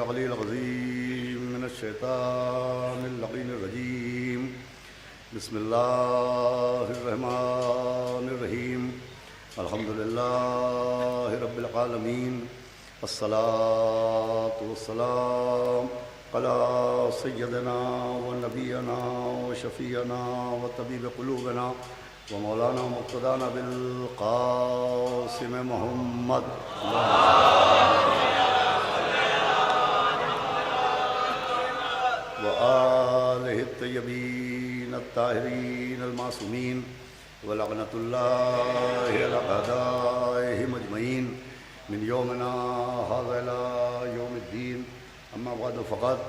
العلی العظیم من الشیطان اللعین الرجیم بسم اللہ الرحمن الرحیم الحمدللہ رب العالمین الصلاۃ والسلام علی سیدنا و نبینا و شفیعنا و طبیب قلوبنا و مولانا مقتدانا بالقاسم محمد و آلہ الطیبین الطاہرین المعصومین ولعنۃ اللہ علی اعدائہم اجمعین من یومنا ھذا الی یوم الدین اما بعد فقط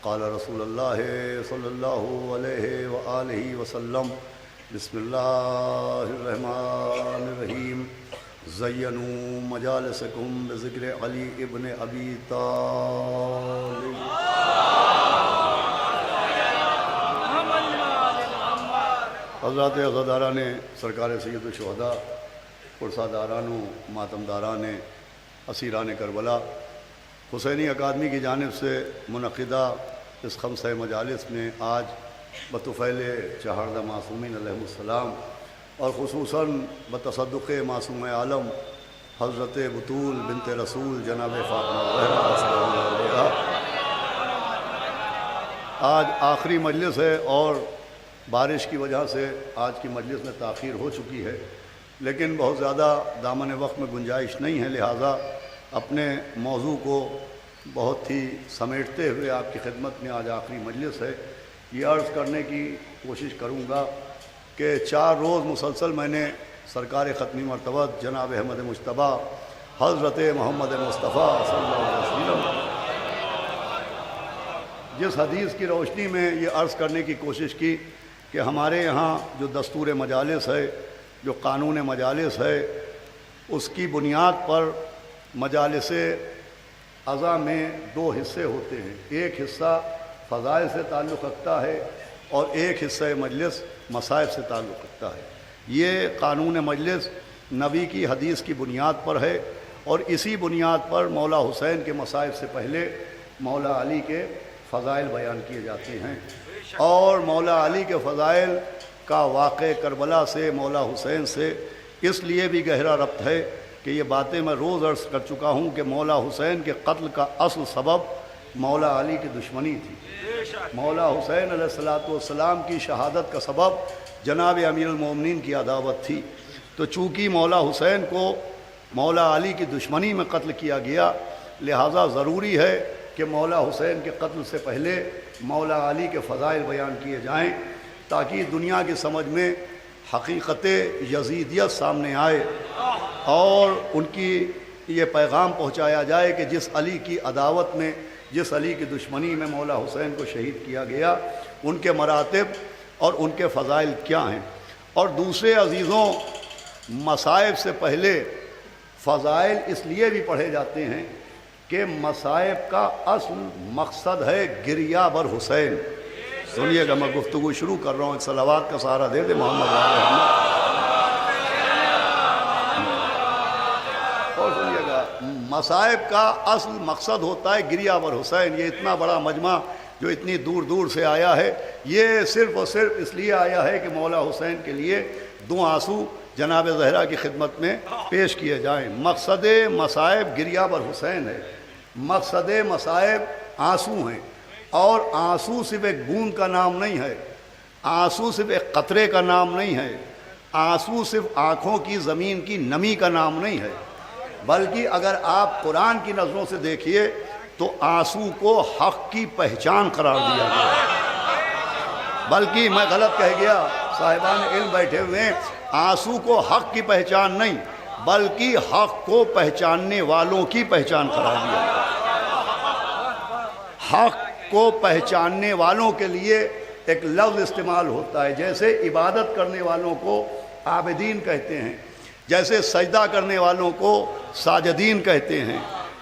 قال رسول اللہ صلی اللہ علیہ وآلہ وسلم بسم اللہ الرحمن الرحیم زینوا مجالسکم بذکر علی ابن ابی طالب حضرات عزاداران سرکار سید الشہداء پرساداران و ماتمداران اسیران کربلا، حسینی اکادمی کی جانب سے منعقدہ اس خمسہ مجالس میں آج بطفیل چہاردہ معصومین علیہم السلام اور خصوصاً بتصدق معصوم عالم حضرت بطول بنت رسول جناب فاطمہ الزہرا صلی اللہ علیہ آج آخری مجلس ہے، اور بارش کی وجہ سے آج کی مجلس میں تاخیر ہو چکی ہے، لیکن بہت زیادہ دامن وقت میں گنجائش نہیں ہے، لہٰذا اپنے موضوع کو بہت ہی سمیٹتے ہوئے آپ کی خدمت میں آج آخری مجلس ہے، یہ عرض کرنے کی کوشش کروں گا کہ 4 روز مسلسل میں نے سرکار ختمی مرتبہ جناب احمد مجتبیٰ حضرت محمد مصطفیٰ صلی اللہ علیہ وسلم جس حدیث کی روشنی میں یہ عرض کرنے کی کوشش کی کہ ہمارے یہاں جو دستور مجالس ہے، جو قانون مجالس ہے، اس کی بنیاد پر مجالس اعضاء میں 2 حصے ہوتے ہیں، ایک حصہ فضائل سے تعلق رکھتا ہے اور ایک حصہ مجلس مصائب سے تعلق رکھتا ہے۔ یہ قانون مجلس نبی کی حدیث کی بنیاد پر ہے، اور اسی بنیاد پر مولا حسین کے مصائب سے پہلے مولا علی کے فضائل بیان کیے جاتے ہیں، اور مولا علی کے فضائل کا واقع کربلا سے مولا حسین سے اس لیے بھی گہرا ربط ہے کہ یہ باتیں میں روز عرض کر چکا ہوں کہ مولا حسین کے قتل کا اصل سبب مولا علی کی دشمنی تھی۔ مولا حسین علیہ السلام کی شہادت کا سبب جناب امیر المومنین کی عداوت تھی، تو چونکہ مولا حسین کو مولا علی کی دشمنی میں قتل کیا گیا، لہٰذا ضروری ہے کہ مولا حسین کے قتل سے پہلے مولا علی کے فضائل بیان کیے جائیں، تاکہ دنیا کی سمجھ میں حقیقت یزیدیت سامنے آئے اور ان کی یہ پیغام پہنچایا جائے کہ جس علی کی عداوت میں، جس علی کی دشمنی میں مولا حسین کو شہید کیا گیا، ان کے مراتب اور ان کے فضائل کیا ہیں۔ اور دوسرے عزیزوں، مصائب سے پہلے فضائل اس لیے بھی پڑھے جاتے ہیں کہ مصائب کا اصل مقصد ہے گریہ بر حسین۔ سنیے گا، میں گفتگو شروع کر رہا ہوں، ایک صلوات کا سہارا دے دے محمد علیہ اور سنیے گا، مصائب کا اصل مقصد ہوتا ہے گریہ بر حسین۔ یہ اتنا بڑا مجمع جو اتنی دور دور سے آیا ہے، یہ صرف اور صرف اس لیے آیا ہے کہ مولا حسین کے لیے 2 آنسو جناب زہرا کی خدمت میں پیش کیے جائیں۔ مقصد مصائب گریہ بر حسین ہے، مقصد مصائب آنسو ہیں، اور آنسو صرف ایک بوند کا نام نہیں ہے، آنسو صرف ایک قطرے کا نام نہیں ہے، آنسو صرف آنکھوں کی زمین کی نمی کا نام نہیں ہے، بلکہ اگر آپ قرآن کی نظروں سے دیکھیے تو آنسو کو حق کی پہچان قرار دیا گیا، بلکہ میں غلط کہہ گیا، صاحبان علم بیٹھے ہوئے ہیں، آنسو کو حق کی پہچان نہیں بلکہ حق کو پہچاننے والوں کی پہچان قرار دیا گیا۔ حق کو پہچاننے والوں کے لیے ایک لفظ استعمال ہوتا ہے، جیسے عبادت کرنے والوں کو عابدین کہتے ہیں، جیسے سجدہ کرنے والوں کو ساجدین کہتے ہیں،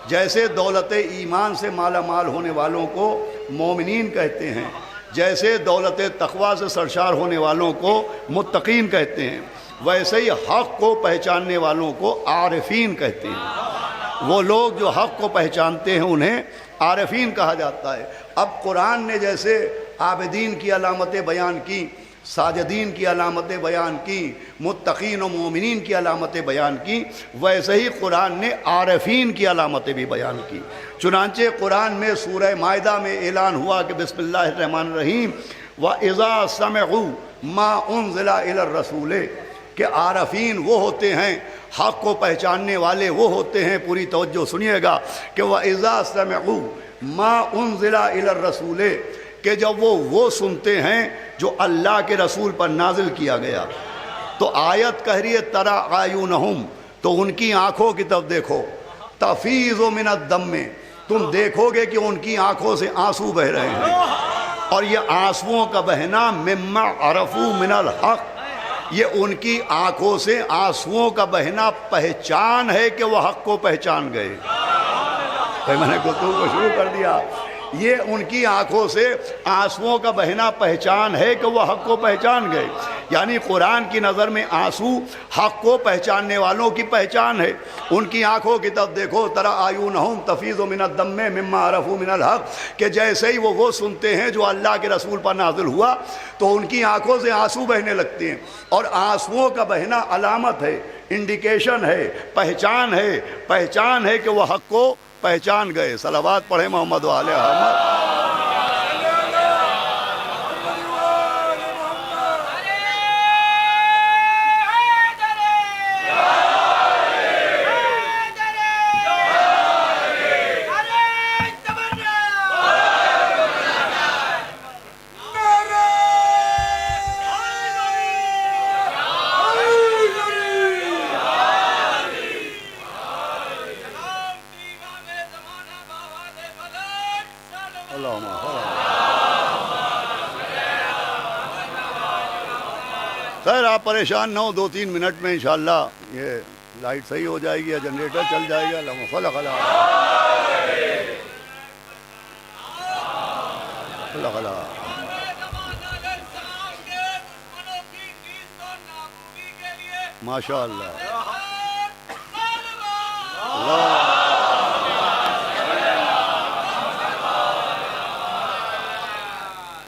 جیسے دولت ایمان سے مالا مال ہونے والوں کو مومنین کہتے ہیں، جیسے دولت تقویٰ سے سرشار ہونے والوں کو متقین کہتے ہیں، ویسے ہی حق کو پہچاننے والوں کو عارفین کہتے ہیں۔ وہ لوگ جو حق کو پہچانتے ہیں انہیں عارفین کہا جاتا ہے۔ اب قرآن نے جیسے عابدین کی علامتیں بیان کی، ساجدین کی علامتیں بیان کی، متقین و مومنین کی علامتیں بیان کی، ویسے ہی قرآن نے عارفین کی علامتیں بھی بیان کی۔ چنانچہ قرآن میں سورہ مائدہ میں اعلان ہوا کہ بسم اللہ الرحمن الرحیم وَإِذَا سَمِعُوا مَا أُنزِلَ إِلَى الرَّسُولِ، کہ عارفین وہ ہوتے ہیں، حق کو پہچاننے والے وہ ہوتے ہیں، پوری توجہ سنیے گا، کہ وَإِذَا سَمِعُوا مَا أُنزِلَ إِلَى الرَّسُولِ، کہ جب وہ سنتے ہیں جو اللہ کے رسول پر نازل کیا گیا۔ تو آیت کہہ رہی ہے ترى اعینہم، تو ان کی آنکھوں کی طرف دیکھو، تفیض من الدم، تم دیکھو گے کہ ان کی آنکھوں سے آنسو بہ رہے ہیں، اور یہ آنسوؤں کا بہنا مما عرفوا من الحق، یہ ان کی آنکھوں سے آنسوؤں کا بہنا پہچان ہے کہ وہ حق کو پہچان گئے۔ میں نے گفتگو کو شروع کر دیا، یہ ان کی آنکھوں سے آنسوؤں کا بہنا پہچان ہے کہ وہ حق کو پہچان گئے، یعنی قرآن کی نظر میں آنسو حق کو پہچاننے والوں کی پہچان ہے۔ ان کی آنکھوں کی طرف دیکھو، ترى اعینہم تفیض من الدم مما عرفوا من الحق، کہ جیسے ہی وہ سنتے ہیں جو اللہ کے رسول پر نازل ہوا تو ان کی آنکھوں سے آنسو بہنے لگتے ہیں، اور آنسوؤں کا بہنا علامت ہے، انڈیکیشن ہے، پہچان ہے کہ وہ حق کو پہچان گئے۔ صلوات پڑھیں محمد و آل محمد۔ خیر آپ پریشان نہ ہو، 2-3 منٹ میں انشاءاللہ یہ لائٹ صحیح ہو جائے گی یا جنریٹر چل جائے گا۔ اللہم صل علی ماشاء اللہ۔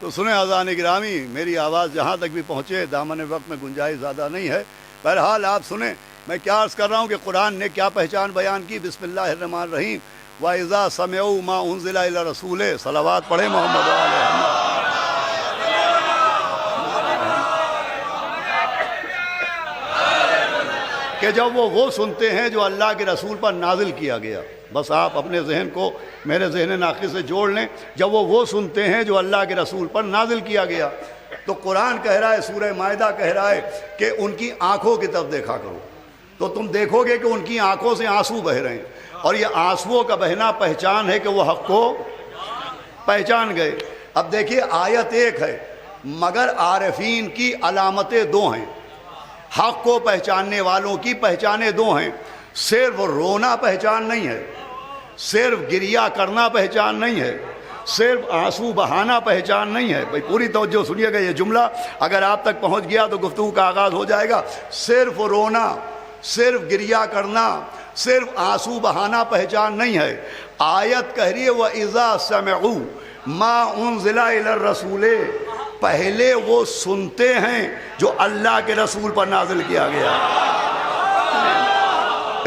تو سنیں اذان گرامی، میری آواز جہاں تک بھی پہنچے، دامن وقت میں گنجائش زیادہ نہیں ہے، بہرحال آپ سنیں میں کیا عرض کر رہا ہوں کہ قرآن نے کیا پہچان بیان کی۔ بسم اللہ الرحمن الرحیم وَإِذَا سَمِعُوا مَا أُنزِلَ إِلَى الرَّسُولِ، صلوات پڑھیں محمد علیہ۔ کہ جب وہ سنتے ہیں جو اللہ کے رسول پر نازل کیا گیا، بس آپ اپنے ذہن کو میرے ذہن ناقص سے جوڑ لیں، جب وہ سنتے ہیں جو اللہ کے رسول پر نازل کیا گیا، تو قرآن کہہ رہا ہے، سورہ مائدہ کہہ رہا ہے کہ ان کی آنکھوں کی طرف دیکھا کرو، تو تم دیکھو گے کہ ان کی آنکھوں سے آنسو بہ رہے ہیں، اور یہ آنسوؤں کا بہنا پہچان ہے کہ وہ حق کو پہچان گئے۔ اب دیکھیے آیت ایک ہے، مگر عارفین کی علامتیں 2 ہیں، حق کو پہچاننے والوں کی پہچانیں 2 ہیں، صرف رونا پہچان نہیں ہے، صرف گریہ کرنا پہچان نہیں ہے، صرف آنسو بہانا پہچان نہیں ہے۔ بھئی پوری توجہ سنیے گا، یہ جملہ اگر آپ تک پہنچ گیا تو گفتگو کا آغاز ہو جائے گا۔ صرف رونا، صرف گریہ کرنا، صرف آنسو بہانا پہچان نہیں ہے۔ آیت کہہ رہی ہے وَإِذَا سَمِعُوا مَا أُنزِلَ إِلَى الرَّسُولِ، پہلے وہ سنتے ہیں جو اللہ کے رسول پر نازل کیا گیا۔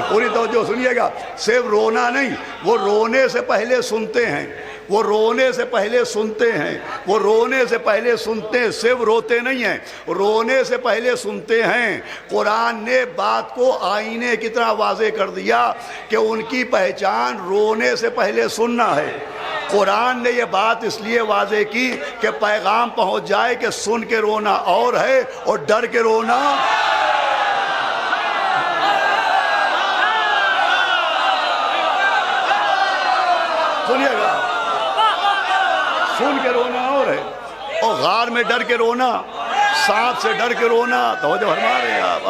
پوری توجہ سنیے گا، صرف رونا نہیں، وہ رونے سے پہلے سنتے ہیں، وہ رونے سے پہلے سنتے ہیں، وہ رونے سے پہلے سنتے ہیں، صرف روتے نہیں ہیں، رونے سے پہلے سنتے ہیں۔ قرآن نے بات کو آئینے کی طرح واضح کر دیا کہ ان کی پہچان رونے سے پہلے سننا ہے۔ قرآن نے یہ بات اس لیے واضح کی کہ پیغام پہنچ جائے کہ سن کے رونا اور ہے اور ڈر کے رونا۔ سنیے گا، سن کے رونا اور ہے، اور غار میں ڈر کے رونا، سانپ سے ڈر کے رونا، توجہ فرما رہے ہیں آپ،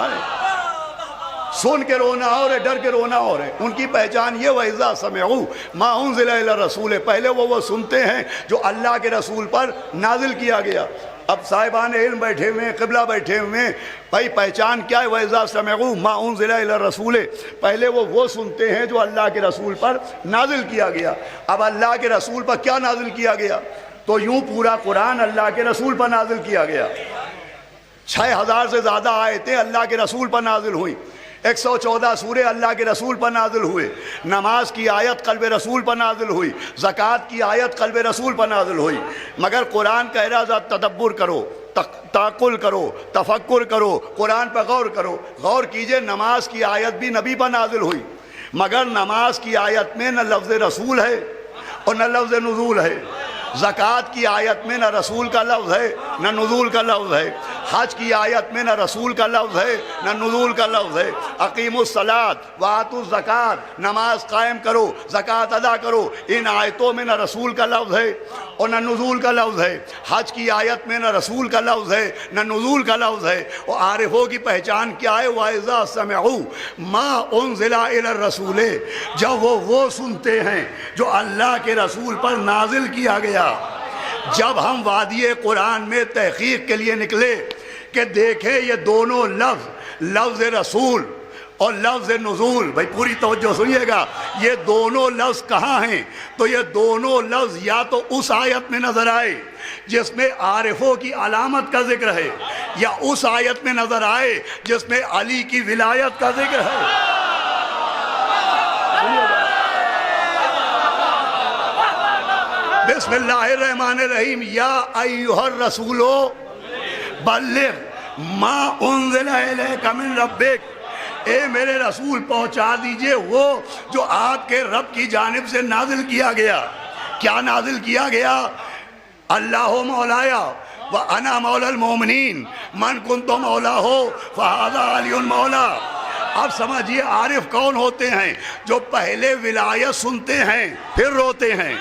سن کے رونا اور ہے، ڈر کے رونا اور ہے۔ ان کی پہچان یہ وَإِذَا سَمِعُوا مَا أُنزِلَ إِلَى الرَّسُولِ، پہلے وہ سنتے ہیں جو اللہ کے رسول پر نازل کیا گیا۔ اب صاحبان علم بیٹھے ہوئے ہیں، قبلہ بیٹھے ہوئے ہیں، بھائی پہچان کیا ہے؟ وَإِذَا سَمِعُوا مَا أُنزِلَ إِلَى الرَّسُولِ، پہلے وہ سنتے ہیں جو اللہ کے رسول پر نازل کیا گیا۔ اب اللہ کے رسول پر کیا نازل کیا گیا؟ تو یوں پورا قرآن اللہ کے رسول پر نازل کیا گیا۔ 6000 سے زیادہ آیتیں اللہ کے رسول پر نازل ہوئیں، 114 سورے اللہ کے رسول پر نازل ہوئے، نماز کی آیت قلب رسول پر نازل ہوئی، زکوٰۃ کی آیت قلب رسول پر نازل ہوئی۔ مگر قرآن کہہ رہا ذات تدبر کرو، تعقل کرو، تفکر کرو، قرآن پر غور کرو۔ غور کیجئے، نماز کی آیت بھی نبی پر نازل ہوئی، مگر نماز کی آیت میں نہ لفظ رسول ہے اور نہ لفظ نزول ہے۔ زکوٰۃ کی آیت میں نہ رسول کا لفظ ہے نہ نزول کا لفظ ہے۔ حج کی آیت میں نہ رسول کا لفظ ہے نہ نزول کا لفظ ہے۔ اقیموا الصلاۃ وآتوا الزکوٰۃ، نماز قائم کرو، زکوٰۃ ادا کرو، ان آیتوں میں نہ رسول کا لفظ ہے اور نہ نزول کا لفظ ہے۔ حج کی آیت میں نہ رسول کا لفظ ہے نہ نزول کا لفظ ہے۔ اور عارفوں کی پہچان کیا ہے؟ وَإِذَا سَمِعُوا مَا أُنزِلَ إِلَى الرَّسُولِ، جب وہ سنتے ہیں جو اللہ کے رسول پر نازل کیا گیا۔ جب ہم وادی قرآن میں تحقیق کے لیے نکلے کہ دیکھیں یہ دونوں لفظ رسول اور لفظ نزول، بھائی پوری توجہ سنیے گا، یہ دونوں لفظ کہاں ہیں؟ تو یہ دونوں لفظ یا تو اس آیت میں نظر آئے جس میں عارفوں کی علامت کا ذکر ہے، یا اس آیت میں نظر آئے جس میں علی کی ولایت کا ذکر ہے۔ بسم اللہ الرحمن الرحیم، یا ایھا الرسول بلغ ما انزل الیک من ربک، اے میرے رسول پہنچا دیجئے وہ جو آپ کے رب کی جانب سے نازل کیا گیا۔ کیا نازل کیا گیا؟ اللہ مولایا وانا مولا المومنین من کنت مولا فہذا علی مولا۔ اب سمجھیے عارف کون ہوتے ہیں؟ جو پہلے ولایت سنتے ہیں پھر روتے ہیں۔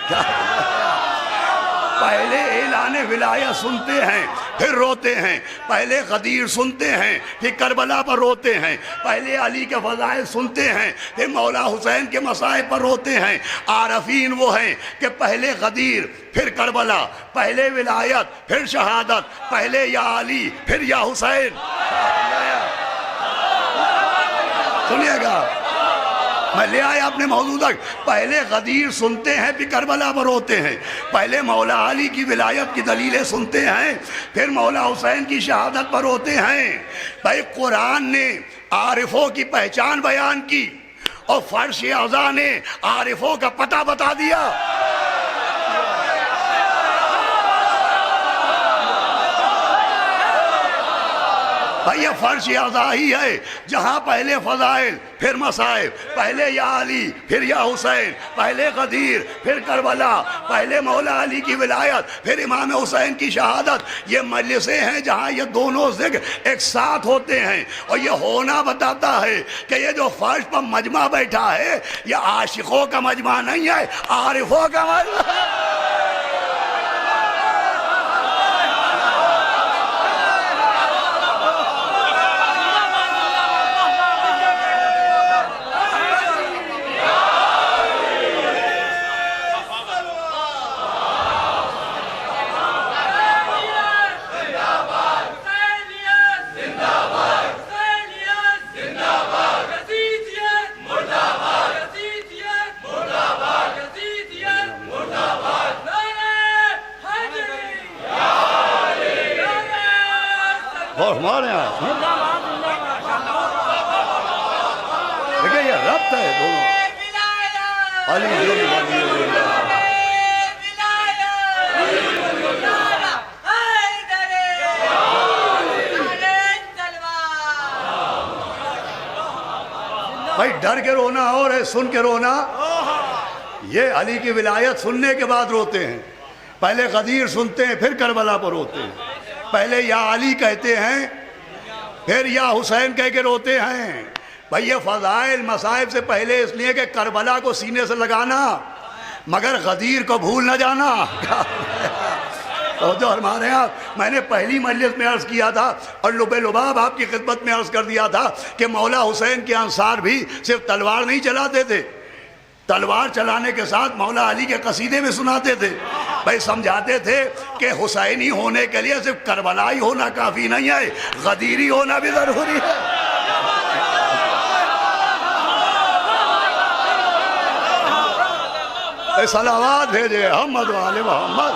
پہلے اعلان ولایت سنتے ہیں پھر روتے ہیں، پہلے غدیر سنتے ہیں پھر کربلا پر روتے ہیں، پہلے علی کے فضائل سنتے ہیں پھر مولا حسین کے مصائب پر روتے ہیں۔ عارفین وہ ہیں کہ پہلے غدیر پھر کربلا، پہلے ولایت پھر شہادت، پہلے یا علی پھر یا حسین۔ سنیے گا، میں لے آیا اپنے موضوع تک۔ پہلے غدیر سنتے ہیں پھر کربلا پر روتے ہیں، پہلے مولا علی کی ولایت کی دلیلیں سنتے ہیں پھر مولا حسین کی شہادت پر روتے ہیں۔ بھائی قرآن نے عارفوں کی پہچان بیان کی اور فرش اعضا نے عارفوں کا پتہ بتا دیا۔ بھائی یہ فرش اعضا ہی ہے جہاں پہلے فضائل پھر مصائب، پہلے یا علی پھر یا حسین، پہلے غدیر پھر کربلا، پہلے مولا علی کی ولایت پھر امام حسین کی شہادت۔ یہ مجلسیں ہیں جہاں یہ دونوں ذکر ایک ساتھ ہوتے ہیں، اور یہ ہونا بتاتا ہے کہ یہ جو فرش پر مجمع بیٹھا ہے یہ عاشقوں کا مجمع نہیں ہے، عارفوں کا مجمع ہے۔ ہمارے یہاں دیکھیں یہ ربط ہے دونوں، بھائی ڈر کے رونا اور ہے سن کے رونا۔ یہ علی کی ولایت سننے کے بعد روتے ہیں، پہلے غدیر سنتے ہیں پھر کربلا پر روتے ہیں، پہلے یا علی کہتے ہیں پھر یا حسین کہہ کے روتے ہیں۔ بھئی یہ فضائل مصائب سے پہلے اس لیے کہ کربلا کو سینے سے لگانا مگر غدیر کو بھول نہ جانا۔ جو ہمارے یہاں میں نے پہلی مجلس میں عرض کیا تھا اور لب لباب آپ کی خدمت میں عرض کر دیا تھا کہ مولا حسین کے انصار بھی صرف تلوار نہیں چلاتے تھے، تلوار چلانے کے ساتھ مولا علی کے قصیدے میں سناتے تھے۔ بھائی سمجھاتے تھے کہ حسینی ہونے کے لیے صرف کربلائی ہونا کافی نہیں ہے، غدیری ہونا بھی ضروری ہے۔ صلوات بھیجے محمد وآل محمد۔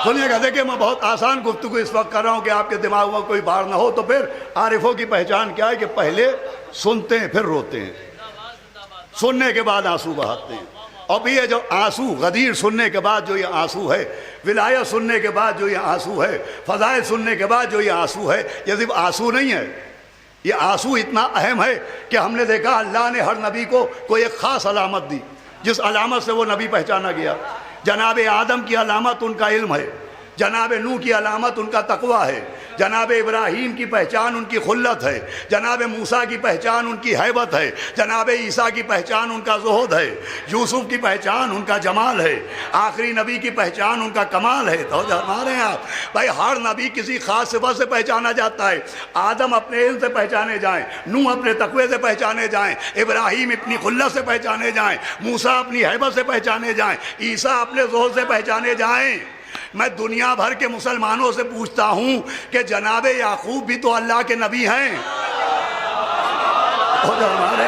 سنیے گا، دیکھیں میں بہت آسان گفتگو اس وقت کر رہا ہوں کہ آپ کے دماغ میں کوئی بار نہ ہو۔ تو پھر عارفوں کی پہچان کیا ہے کہ پہلے سنتے ہیں پھر روتے ہیں، سننے کے بعد آنسو بہاتے ہیں۔ اور یہ جو آنسو، غدیر سننے کے بعد جو یہ آنسو ہے، ولایت سننے کے بعد جو یہ آنسو ہے، فضائل سننے کے بعد جو یہ آنسو ہے، یہ صرف آنسو نہیں ہے، یہ آنسو اتنا اہم ہے کہ ہم نے دیکھا اللہ نے ہر نبی کو کوئی ایک خاص علامت دی، جس علامت سے وہ نبی پہچانا گیا۔ جناب آدم کی علامت ان کا علم ہے، جناب نوح کی علامت ان کا تقویٰ ہے، جناب ابراہیم کی پہچان ان کی خلت ہے، جناب موسیٰ کی پہچان ان کی ہیبت ہے، جناب عیسیٰ کی پہچان ان کا زہد ہے، یوسف کی پہچان ان کا جمال ہے، آخری نبی کی پہچان ان کا کمال ہے۔ تو ہمارے یہاں بھائی ہر نبی کسی خاص صفت سے پہچانا جاتا ہے۔ آدم اپنے علم سے پہچانے جائیں، نوح اپنے تقوی سے پہچانے جائیں، ابراہیم اپنی خلت سے پہچانے جائیں، موسیٰ اپنی ہیبت سے پہچانے جائیں، عیسیٰ اپنے زہد سے پہچانے جائیں۔ میں دنیا بھر کے مسلمانوں سے پوچھتا ہوں کہ جناب یعقوب بھی تو اللہ کے نبی ہیں۔ ہمارے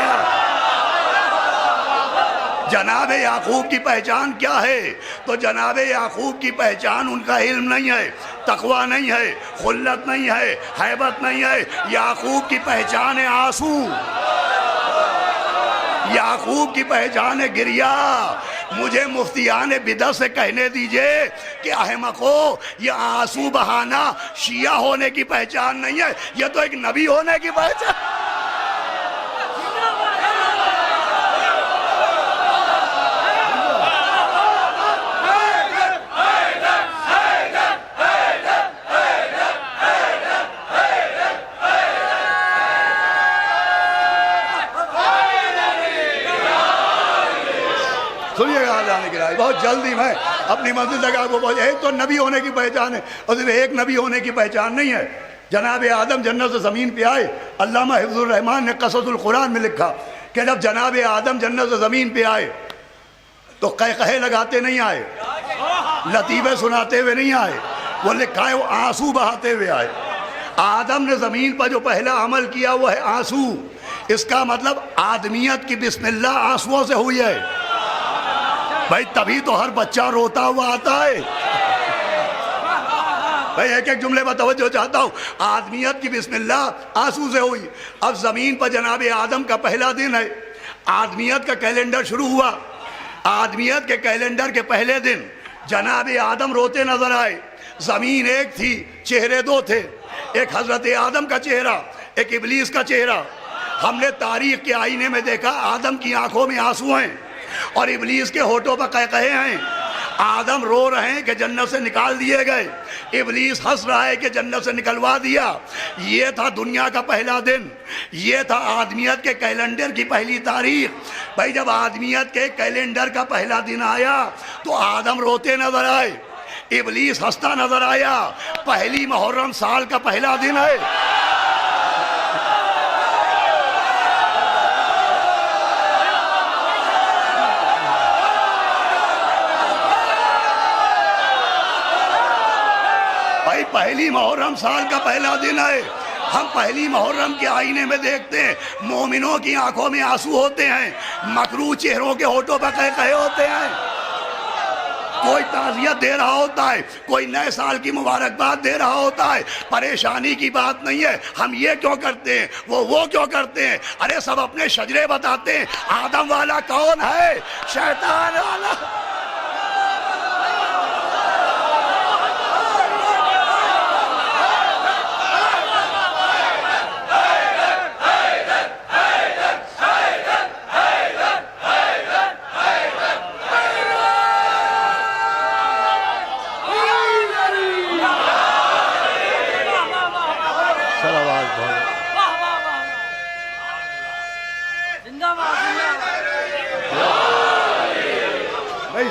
جناب یعقوب کی پہچان کیا ہے؟ تو جناب یعقوب کی پہچان ان کا علم نہیں ہے، تقویٰ نہیں ہے، خلت نہیں ہے، ہیبت نہیں ہے۔ یعقوب کی پہچان ہے آنسو، یعقوب کی پہچان ہے گریہ۔ مجھے مفتیان بدعت سے کہنے دیجئے کہ احمقو، یہ آنسو بہانا شیعہ ہونے کی پہچان نہیں ہے، یہ تو ایک نبی ہونے کی پہچان۔ سنیے گا جانے کی رائے، بہت جلدی میں اپنی منزل تک آپ کو پہنچے۔ ایک تو نبی ہونے کی پہچان ہے، اور صرف ایک نبی ہونے کی پہچان نہیں ہے۔ جناب آدم جنت سے زمین پہ آئے، علامہ حفظ الرحمان نے قصص القرآن میں لکھا کہ جب جناب آدم جنت سے زمین پہ آئے تو قہقہے لگاتے نہیں آئے، لطیفے سناتے ہوئے نہیں آئے، وہ لکھا ہے وہ آنسو بہاتے ہوئے آئے۔ آدم نے زمین پر جو پہلا عمل کیا وہ ہے آنسو۔ اس کا مطلب آدمیت کی بسم اللہ آنسوؤں سے ہوئی ہے۔ بھائی تبھی تو ہر بچہ روتا ہوا آتا ہے۔ بھائی ایک ایک جملے پر توجہ چاہتا ہوں۔ آدمیت کی بسم اللہ آنسو سے ہوئی۔ اب زمین پر جناب آدم کا پہلا دن ہے، آدمیت کا کیلنڈر شروع ہوا۔ آدمیت کے کیلنڈر کے پہلے دن جناب آدم روتے نظر آئے۔ زمین ایک تھی، چہرے دو تھے، ایک حضرت آدم کا چہرہ، ایک ابلیس کا چہرہ۔ ہم نے تاریخ کے آئینے میں دیکھا آدم کی آنکھوں میں آنسو ہیں اور ابلیس کے ہونٹوں پر قہقہے ہیں۔ آدم رو رہے ہیں کہ جنت سے نکال دیے گئے، ابلیس ہنس رہا ہے کہ جنت سے نکلوا دیا۔ یہ تھا دنیا کا پہلا دن، یہ تھا آدمیت کے کیلنڈر کی پہلی تاریخ۔ بھائی جب آدمیت کے کیلنڈر کا پہلا دن آیا تو آدم روتے نظر آئے، ابلیس ہنستا نظر آیا۔ پہلی محرم سال کا پہلا دن ہے۔ پہلی محرم سال کا پہلا دن ہے۔ ہم پہلی محرم کے آئینے میں دیکھتے ہیں مومنوں کی آنکھوں میں آنسو ہوتے ہیں، مکروہ چہروں کے ہونٹوں پر قہقہے ہوتے ہیں۔ کوئی تعزیت دے رہا ہوتا ہے، کوئی نئے سال کی مبارکباد دے رہا ہوتا ہے۔ پریشانی کی بات نہیں ہے ہم یہ کیوں کرتے ہیں، وہ کیوں کرتے ہیں۔ ارے سب اپنے شجرے بتاتے ہیں، آدم والا کون ہے؟ شیطان والا۔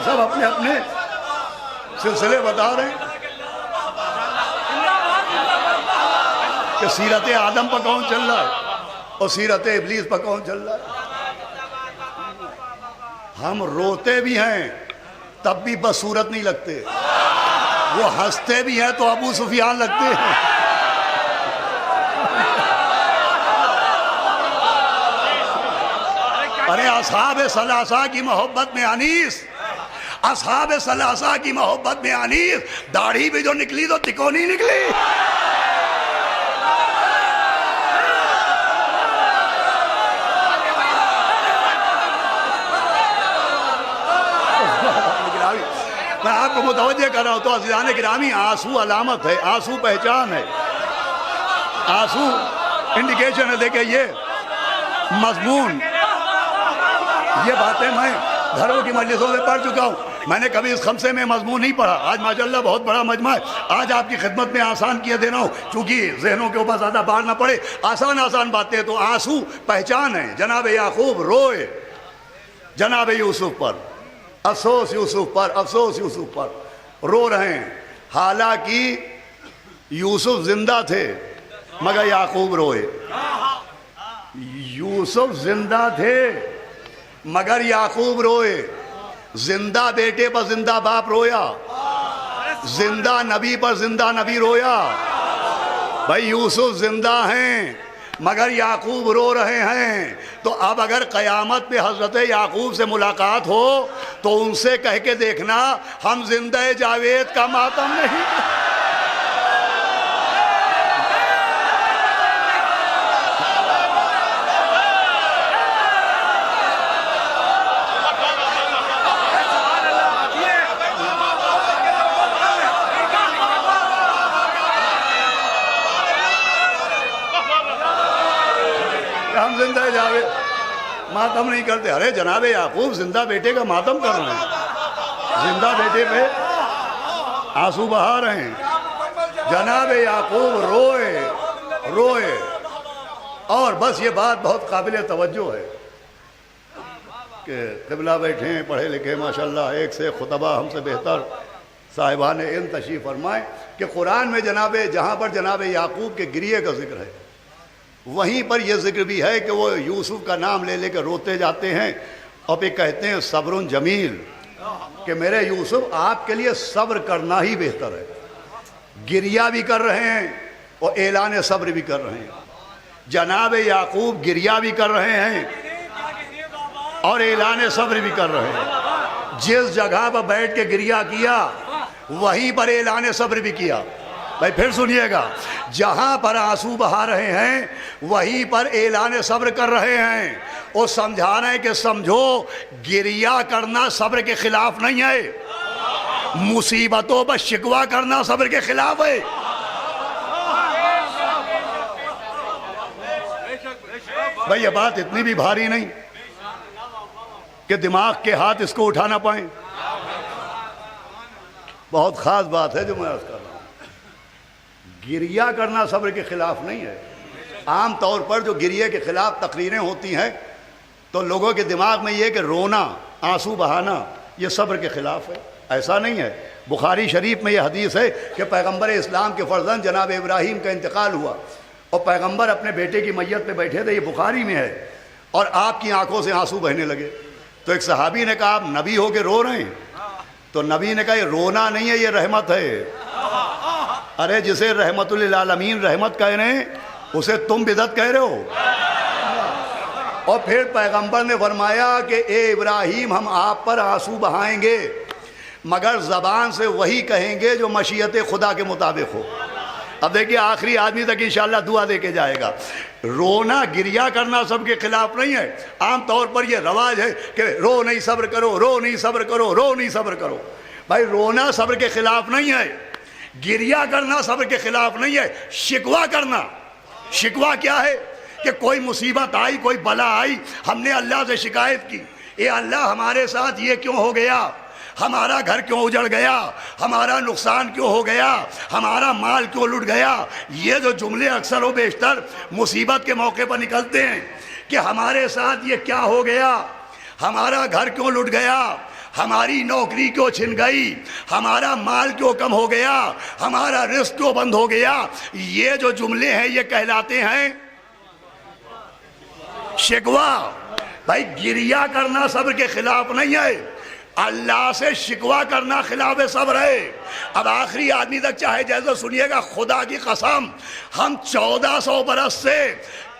سب اپنے اپنے سلسلے بتا رہے ہیں کہ سیرت آدم پر کون چل رہا ہے اور سیرت ابلیس پر کون چل رہا ہے۔ ہم روتے بھی ہیں تب بھی بدصورت نہیں لگتے، وہ ہنستے بھی ہیں تو ابو سفیان لگتے ہیں۔ ارے اصحاب ثلاثہ کی محبت میں انیس، اصحاب ثلاثہ کی محبت میں انیس، داڑھی بھی جو نکلی تو تکونی نکلی۔ میں آپ کو متوجہ کر رہا ہوں تو عزیزان گرامی، آنسو علامت ہے، آنسو پہچان ہے، آنسو انڈیکیشن ہے۔ دیکھیں یہ مضمون، یہ باتیں میں گھروں کی مجلسوں میں پڑھ چکا ہوں، میں نے کبھی اس خمسے میں مضمون نہیں پڑھا۔ آج ماشاءاللہ بہت بڑا مجمع ہے، آج آپ کی خدمت میں آسان کیے دے رہا ہوں چونکہ ذہنوں کے اوپر زیادہ بار نہ پڑے، آسان باتیں۔ تو آنسو پہچان ہے، جناب یعقوب روئے جناب یوسف پر، افسوس یوسف پر، افسوس یوسف پر رو رہے ہیں۔ حالانکہ یوسف زندہ تھے مگر یعقوب روئے، یوسف زندہ تھے مگر یعقوب روئے۔ زندہ بیٹے پر زندہ باپ رویا، زندہ نبی پر زندہ نبی رویا۔ بھائی یوسف زندہ ہیں مگر یعقوب رو رہے ہیں۔ تو اب اگر قیامت میں حضرت یعقوب سے ملاقات ہو تو ان سے کہہ کے دیکھنا ہم زندہ جاوید کا ماتم نہیں۔ ہم زندہ جاوید ماتم نہیں کرتے۔ ارے جناب یعقوب زندہ بیٹے کا ماتم کر رہے ہیں، زندہ بیٹے پہ آنسو بہا رہے ہیں۔ جناب یعقوب روئے اور بس یہ بات بہت قابل توجہ ہے کہ قبلہ بیٹھے ہیں پڑھے لکھے ماشاءاللہ، ایک سے خطبہ ہم سے بہتر صاحبان علم تشریف فرمائے کہ قرآن میں جہاں پر جناب یعقوب کے گریے کا ذکر ہے وہیں پر یہ ذکر بھی ہے کہ وہ یوسف کا نام لے لے کر روتے جاتے ہیں اور پھر کہتے ہیں صبر جمیل، کہ میرے یوسف آپ کے لیے صبر کرنا ہی بہتر ہے۔ گریہ بھی کر رہے ہیں اور اعلان صبر بھی کر رہے ہیں۔ جناب یعقوب گریہ بھی کر رہے ہیں اور اعلان صبر بھی کر رہے ہیں۔ جس جگہ پر بیٹھ کے گریہ کیا وہیں پر اعلان صبر بھی کیا۔ بھائی پھر سنیے گا، جہاں پر آنسو بہا رہے ہیں وہیں پر اعلان صبر کر رہے ہیں اور سمجھا رہے ہیں کہ سمجھو گریہ کرنا صبر کے خلاف نہیں ہے، مصیبتوں پر شکوہ کرنا صبر کے خلاف ہے۔ بھائی یہ بات اتنی بھی بھاری نہیں کہ دماغ کے ہاتھ اس کو اٹھا نہ پائیں، بہت خاص بات ہے جو میں عرض کر رہا ہوں۔ گریہ کرنا صبر کے خلاف نہیں ہے۔ عام طور پر جو گریہ کے خلاف تقریریں ہوتی ہیں تو لوگوں کے دماغ میں یہ کہ رونا، آنسو بہانا یہ صبر کے خلاف ہے، ایسا نہیں ہے۔ بخاری شریف میں یہ حدیث ہے کہ پیغمبر اسلام کے فرزند جناب ابراہیم کا انتقال ہوا اور پیغمبر اپنے بیٹے کی میت پہ بیٹھے تھے، یہ بخاری میں ہے، اور آپ کی آنکھوں سے آنسو بہنے لگے۔ تو ایک صحابی نے کہا آپ نبی ہو کے رو رہے ہیں؟ تو نبی نے کہا یہ رونا نہیں ہے، یہ رحمت ہے۔ ارے جسے رحمت للعالمین رحمت کہہ رہے ہیں اسے تم بدعت کہہ رہے ہو۔ اور پھر پیغمبر نے فرمایا کہ اے ابراہیم ہم آپ پر آنسو بہائیں گے مگر زبان سے وہی کہیں گے جو مشیت خدا کے مطابق ہو۔ اب دیکھیے آخری آدمی تک انشاءاللہ دعا دے کے جائے گا۔ رونا گریہ کرنا سب کے خلاف نہیں ہے۔ عام طور پر یہ رواج ہے کہ رو نہیں صبر کرو، رو نہیں صبر کرو، رو نہیں صبر کرو۔ بھائی رونا صبر کے خلاف نہیں ہے، گریہ کرنا صبر کے خلاف نہیں ہے۔ شکوہ کرنا، شکوہ کیا ہے کہ کوئی مصیبت آئی، کوئی بلا آئی، ہم نے اللہ سے شکایت کی، اے اللہ ہمارے ساتھ یہ کیوں ہو گیا، ہمارا گھر کیوں اجڑ گیا، ہمارا نقصان کیوں ہو گیا، ہمارا مال کیوں لٹ گیا۔ یہ جو جملے اکثر و بیشتر مصیبت کے موقع پر نکلتے ہیں کہ ہمارے ساتھ یہ کیا ہو گیا، ہمارا گھر کیوں لٹ گیا، ہماری نوکری کیوں چھن گئی، ہمارا مال کیوں کم ہو گیا، ہمارا رزق کیوں بند ہو گیا۔ یہ جو جملے ہیں یہ کہلاتے ہیں شکوہ۔ بھائی گریہ کرنا صبر کے خلاف نہیں ہے، اللہ سے شکوہ کرنا خلاف صبر ہے۔ اب آخری آدمی تک چاہے جیسے سنیے گا، خدا کی قسم ہم 1400 برس سے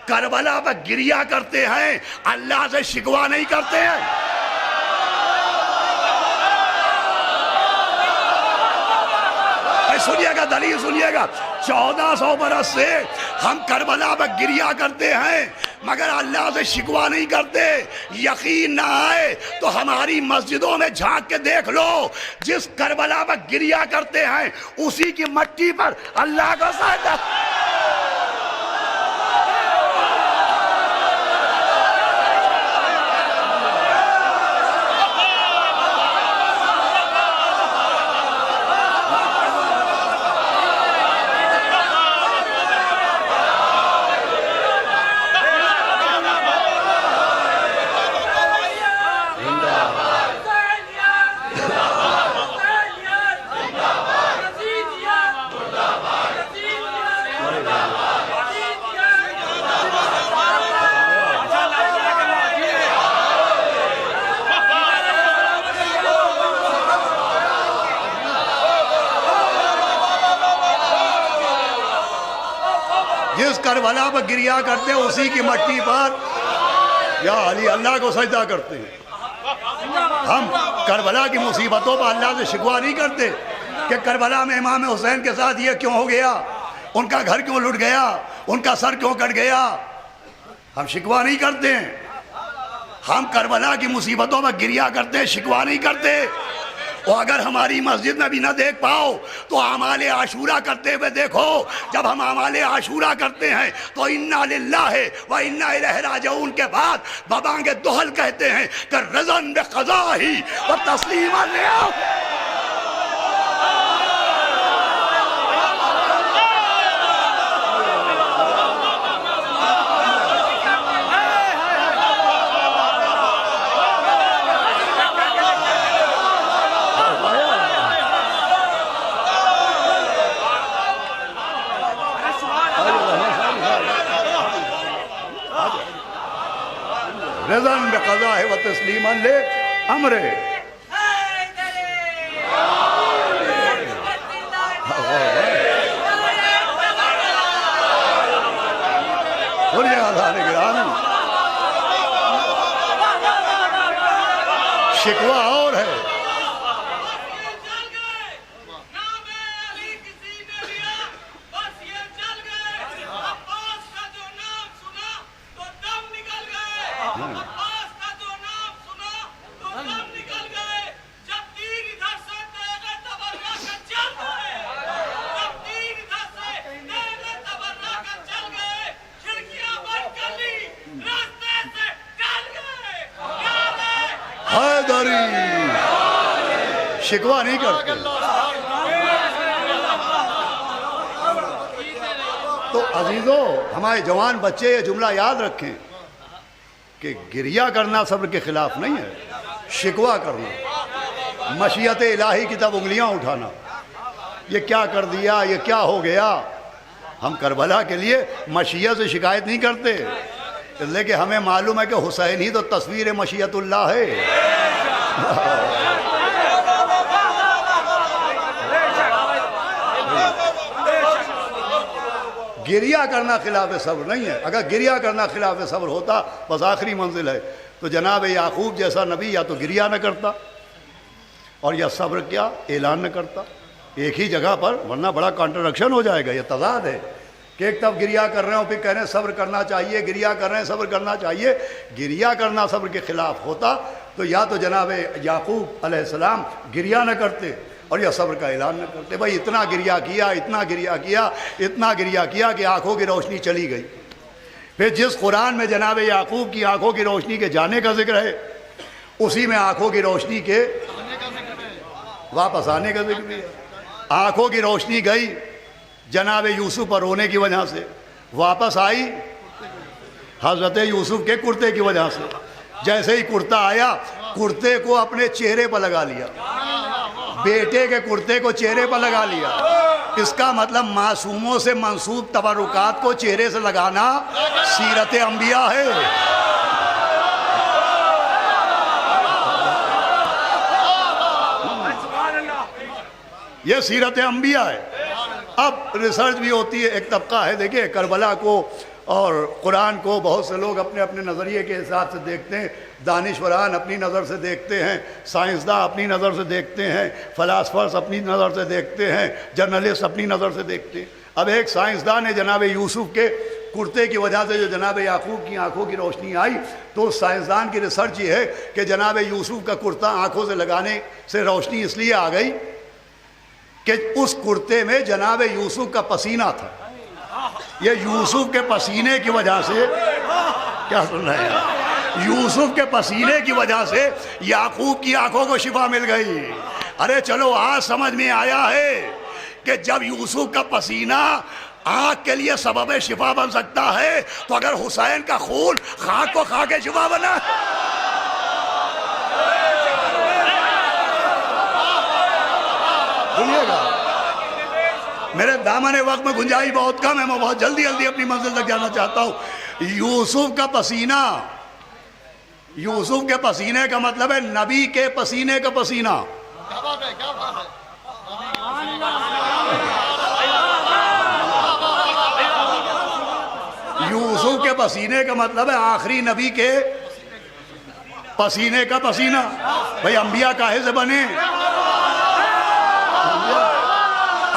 کربلا پر گریہ کرتے ہیں، اللہ سے شکوہ نہیں کرتے ہیں۔ سنیے گا دلیل سنیے گا، 1400 برس سے ہم کربلا پر گریہ کرتے ہیں مگر اللہ سے شکوہ نہیں کرتے۔ یقین نہ آئے تو ہماری مسجدوں میں جھانک کے دیکھ لو، جس کربلا پر گریہ کرتے ہیں اسی کی مٹی پر اللہ کا سجدہ۔ جس کربلا پر گریہ کرتے ہیں اسی کی مٹی پر یا علی اللہ کو سجدہ کرتے ہیں۔ ہم کربلا کی مصیبتوں پر اللہ سے شکوہ نہیں کرتے کہ کربلا میں امام حسین کے ساتھ یہ کیوں ہو گیا، ان کا گھر کیوں لٹ گیا، ان کا سر کیوں کٹ گیا۔ ہم شکوہ نہیں کرتے ہیں، ہم کربلا کی مصیبتوں پر گریہ کرتے ہیں، شکوہ نہیں کرتے۔ اور اگر ہماری مسجد میں بھی نہ دیکھ پاؤ تو اعمال عاشورہ کرتے ہوئے دیکھو۔ جب ہم اعمال عاشورہ کرتے ہیں تو انا للہ و انا الیہ راجعون کے بعد ببانگ دہل کہتے ہیں کہ رضاً بقضاہ و تسلیما لہ۔ رضاً بقضاہ و تسلیما لامرہ۔ شکوہ اور ہے۔ شکوہ نہیں کرتے۔ تو عزیزو ہمارے جوان بچے یہ جملہ یاد رکھیں کہ گریہ کرنا صبر کے خلاف نہیں ہے، شکوہ کرنا، مشیت الہی کی طرف انگلیاں اٹھانا، یہ کیا کر دیا، یہ کیا ہو گیا۔ ہم کربلا کے لیے مشیت سے شکایت نہیں کرتے، لیکن ہمیں معلوم ہے کہ حسین ہی تو تصویر مشیت اللہ ہے۔ گریہ کرنا خلاف صبر نہیں ہے۔ اگر گریہ کرنا خلاف صبر ہوتا بس آخری منزل ہے تو جناب یعقوب جیسا نبی یا تو گریہ نہ کرتا اور یا صبر کیا اعلان نہ کرتا ایک ہی جگہ پر، ورنہ بڑا کانٹرڈکشن ہو جائے گا۔ یہ تضاد ہے کہ ایک طرف گریہ کر رہے ہوں پھر کہہ رہے ہیں صبر کرنا چاہیے، گریہ کر رہے ہیں صبر کرنا چاہیے۔ گریہ کرنا صبر کے خلاف ہوتا تو یا تو جناب یعقوب علیہ السلام گریہ نہ کرتے اور یا صبر کا اعلان نہ کرتے۔ بھائی اتنا گریہ کیا، اتنا گریہ کیا، اتنا گریہ کیا کہ آنکھوں کی روشنی چلی گئی۔ پھر جس قرآن میں جناب یعقوب کی آنکھوں کی روشنی کے جانے کا ذکر ہے اسی میں آنکھوں کی روشنی کے واپس آنے کا ذکر بھی ہے۔ آنکھوں کی روشنی گئی جناب یوسف پر رونے کی وجہ سے، واپس آئی حضرت یوسف کے کرتے کی وجہ سے۔ جیسے ہی کرتا آیا کرتے کو اپنے چہرے پر لگا لیا، بیٹے کے کرتے کو چہرے پر لگا لیا۔ اس کا مطلب معصوموں سے منسوب تبرکات کو چہرے سے لگانا سیرت انبیاء ہے۔ یہ سیرت انبیاء ہے۔ اب ریسرچ بھی ہوتی ہے، ایک طبقہ ہے، دیکھیں کربلا کو اور قرآن کو بہت سے لوگ اپنے اپنے نظریے کے حساب سے دیکھتے ہیں، دانشوران اپنی نظر سے دیکھتے ہیں، سائنسداں اپنی نظر سے دیکھتے ہیں، فلاسفرز اپنی نظر سے دیکھتے ہیں، جرنلسٹ اپنی نظر سے دیکھتے ہیں۔ اب ایک سائنسداں نے جناب یوسف کے کرتے کی وجہ سے جو جناب یعقوب کی آنکھوں کی روشنی آئی، تو اس سائنسدان کی ریسرچ یہ ہے کہ جناب یوسف کا کرتا آنکھوں سے لگانے سے روشنی اس لیے آ گئی کہ اس کرتے میں جناب یوسف کا پسینہ تھا۔ یہ یوسف کے پسینے کی وجہ سے، کیا سن رہے ہیں، یوسف کے پسینے کی وجہ سے یعقوب کی آنکھوں کو شفا مل گئی۔ ارے چلو آج سمجھ میں آیا ہے کہ جب یوسف کا پسینہ آنکھ کے لیے سبب شفا بن سکتا ہے، تو اگر حسین کا خون خاک کو کھا کے شفا بنا، سنیے گا، میرے دامن وقت میں گنجائش بہت کم ہے، میں بہت جلدی اپنی منزل تک جانا چاہتا ہوں۔ یوسف کا پسینہ، یوسف کے پسینے کا مطلب ہے نبی کے پسینے کا پسینہ۔ یوسف کے پسینے کا مطلب ہے آخری نبی کے پسینے کا پسینہ۔ بھئی انبیاء کاہے سے بنے؟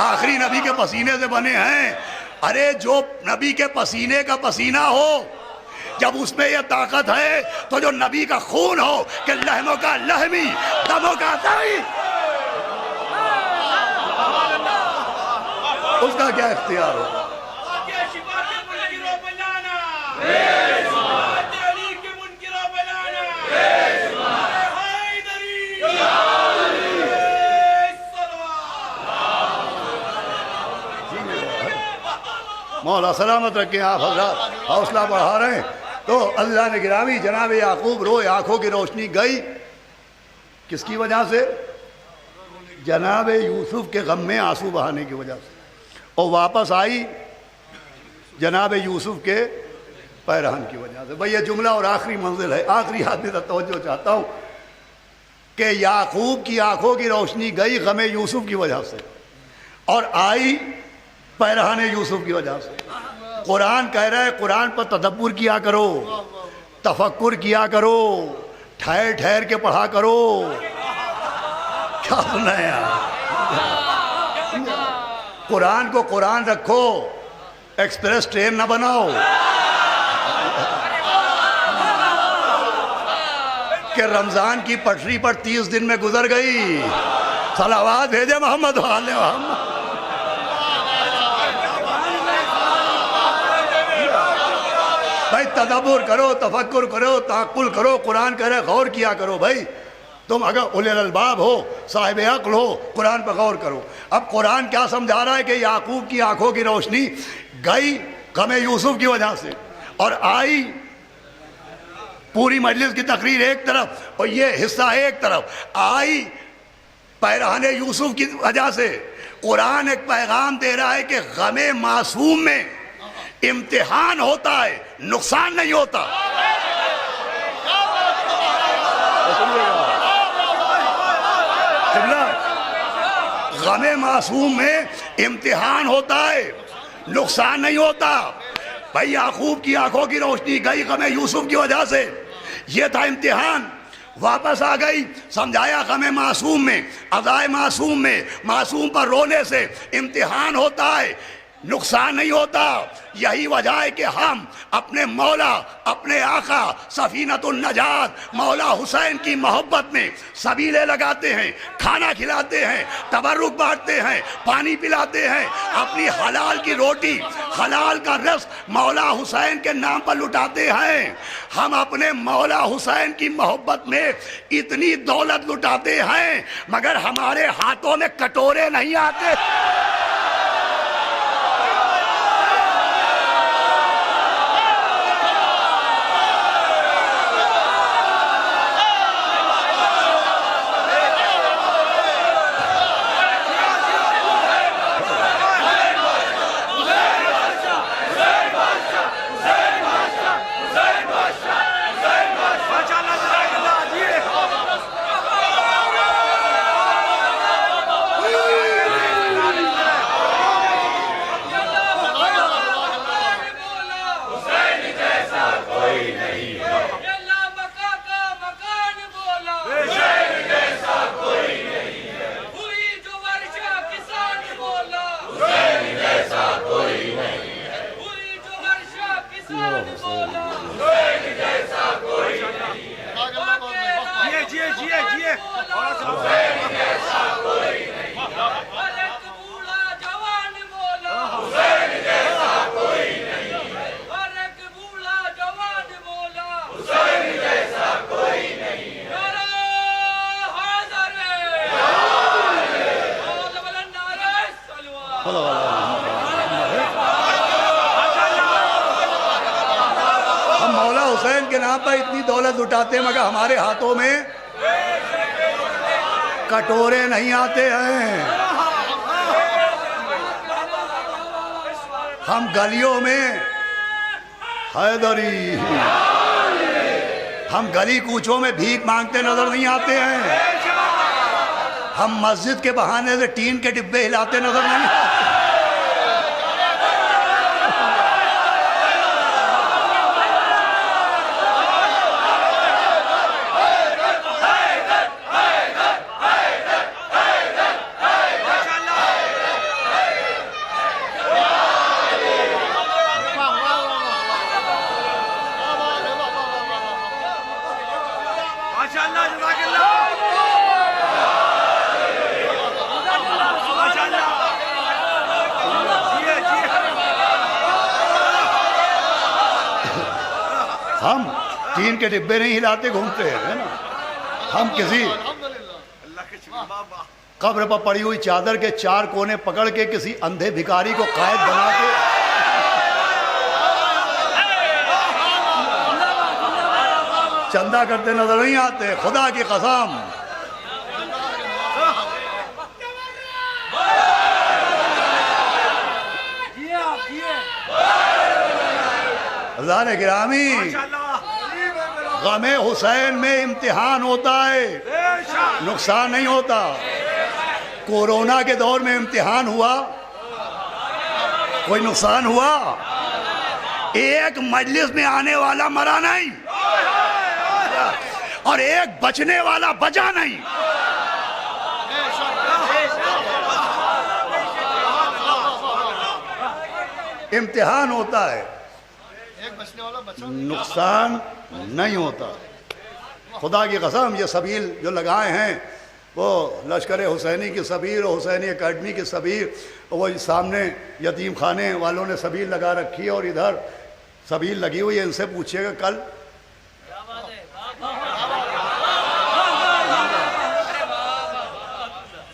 آخری نبی کے پسینے سے بنے ہیں۔ ارے جو نبی کے پسینے کا پسینہ ہو، جب اس میں یہ طاقت ہے تو جو نبی کا خون ہو کہ لہموں کا لہمی، دموں کا دمی، اس کا کیا اختیار ہو؟ مولا سلامت رکھیں، آپ حضرات حوصلہ بڑھا رہے ہیں۔ تو اللہ نے گرامی جناب یعقوب روئے، آنکھوں کی روشنی گئی، کس کی وجہ سے؟ جناب یوسف کے غم میں آنسو بہانے کی وجہ سے، اور واپس آئی جناب یوسف کے پیرہن کی وجہ سے۔ بھئی یہ جملہ اور آخری منزل ہے، آخری آدمی تک توجہ چاہتا ہوں کہ یعقوب کی آنکھوں کی روشنی گئی غم یوسف کی وجہ سے، اور آئی پیرہن یوسف کی وجہ سے۔ قرآن کہہ رہا ہے قرآن پر تدبر کیا کرو، تفکر کیا کرو، ٹھہر ٹھہر کے پڑھا کرو۔ کیا سنا ہے یار؟ قرآن کو قرآن رکھو، ایکسپریس ٹرین نہ بناؤ کہ رمضان کی پٹری پر 30 دن میں گزر گئی۔ صلوات بھیجے محمد وآل محمد۔ بھائی تدبر کرو، تفکر کرو، تعقل کرو، قرآن کہہ رہے غور کیا کرو۔ بھائی تم اگر اولی الالباب ہو، صاحب عقل ہو، قرآن پر غور کرو۔ اب قرآن کیا سمجھا رہا ہے کہ یعقوب کی آنکھوں کی روشنی گئی غم یوسف کی وجہ سے، اور آئی پوری مجلس کی تقریر ایک طرف اور یہ حصہ ایک طرف، آئی پیرہن یوسف کی وجہ سے۔ قرآن ایک پیغام دے رہا ہے کہ غم معصوم میں امتحان ہوتا ہے، نقصان نہیں ہوتا۔ غم معصوم میں امتحان ہوتا ہے، نقصان نہیں ہوتا۔ بھائی یعقوب کی آنکھوں کی روشنی گئی غم یوسف کی وجہ سے، یہ تھا امتحان، واپس آ گئی۔ سمجھایا غم معصوم میں، عزائے معصوم میں، معصوم پر رونے سے امتحان ہوتا ہے، نقصان نہیں ہوتا۔ یہی وجہ ہے کہ ہم اپنے مولا، اپنے آقا سفینۃ النجات مولا حسین کی محبت میں سبیلے لگاتے ہیں، کھانا کھلاتے ہیں، تبرک بانٹتے ہیں، پانی پلاتے ہیں، اپنی حلال کی روٹی، حلال کا رزق مولا حسین کے نام پر لٹاتے ہیں۔ ہم اپنے مولا حسین کی محبت میں اتنی دولت لٹاتے ہیں مگر ہمارے ہاتھوں میں کٹورے نہیں آتے۔ یہاں پر اتنی دولت لٹاتے ہیں مگر ہمارے ہاتھوں میں کٹورے نہیں آتے ہیں. ہم گلیوں میں حیدری، ہم گلی کوچوں میں بھیک مانگتے نظر نہیں آتے ہیں. ہم مسجد کے بہانے سے ٹین کے ڈبے ہلاتے نظر نہیں آتے. ہم ٹین کے ڈبے نہیں ہلاتے گھومتے ہیں نا. ہم کسی قبر پر پڑی ہوئی چادر کے 4 کونے پکڑ کے کسی اندھے بھکاری کو قائد بنا کے چندہ کرتے نظر نہیں آتے. خدا کی قسم حضرات گرامی، غم حسین میں امتحان ہوتا ہے، نقصان نہیں ہوتا. کورونا کے دور میں امتحان ہوا، کوئی نقصان ہوا؟ ایک مجلس میں آنے والا مرا نہیں اور ایک بچنے والا بچا نہیں. امتحان ہوتا ہے، نقصان نہیں ہوتا. خدا کی قسم یہ سبیل جو لگائے ہیں وہ لشکر حسینی کی سبیل اور حسینی اکیڈمی کی سبیل، وہ سامنے یتیم خانے والوں نے سبیل لگا رکھی ہے اور ادھر سبیل لگی ہوئی ہے. ان سے پوچھئے گا کل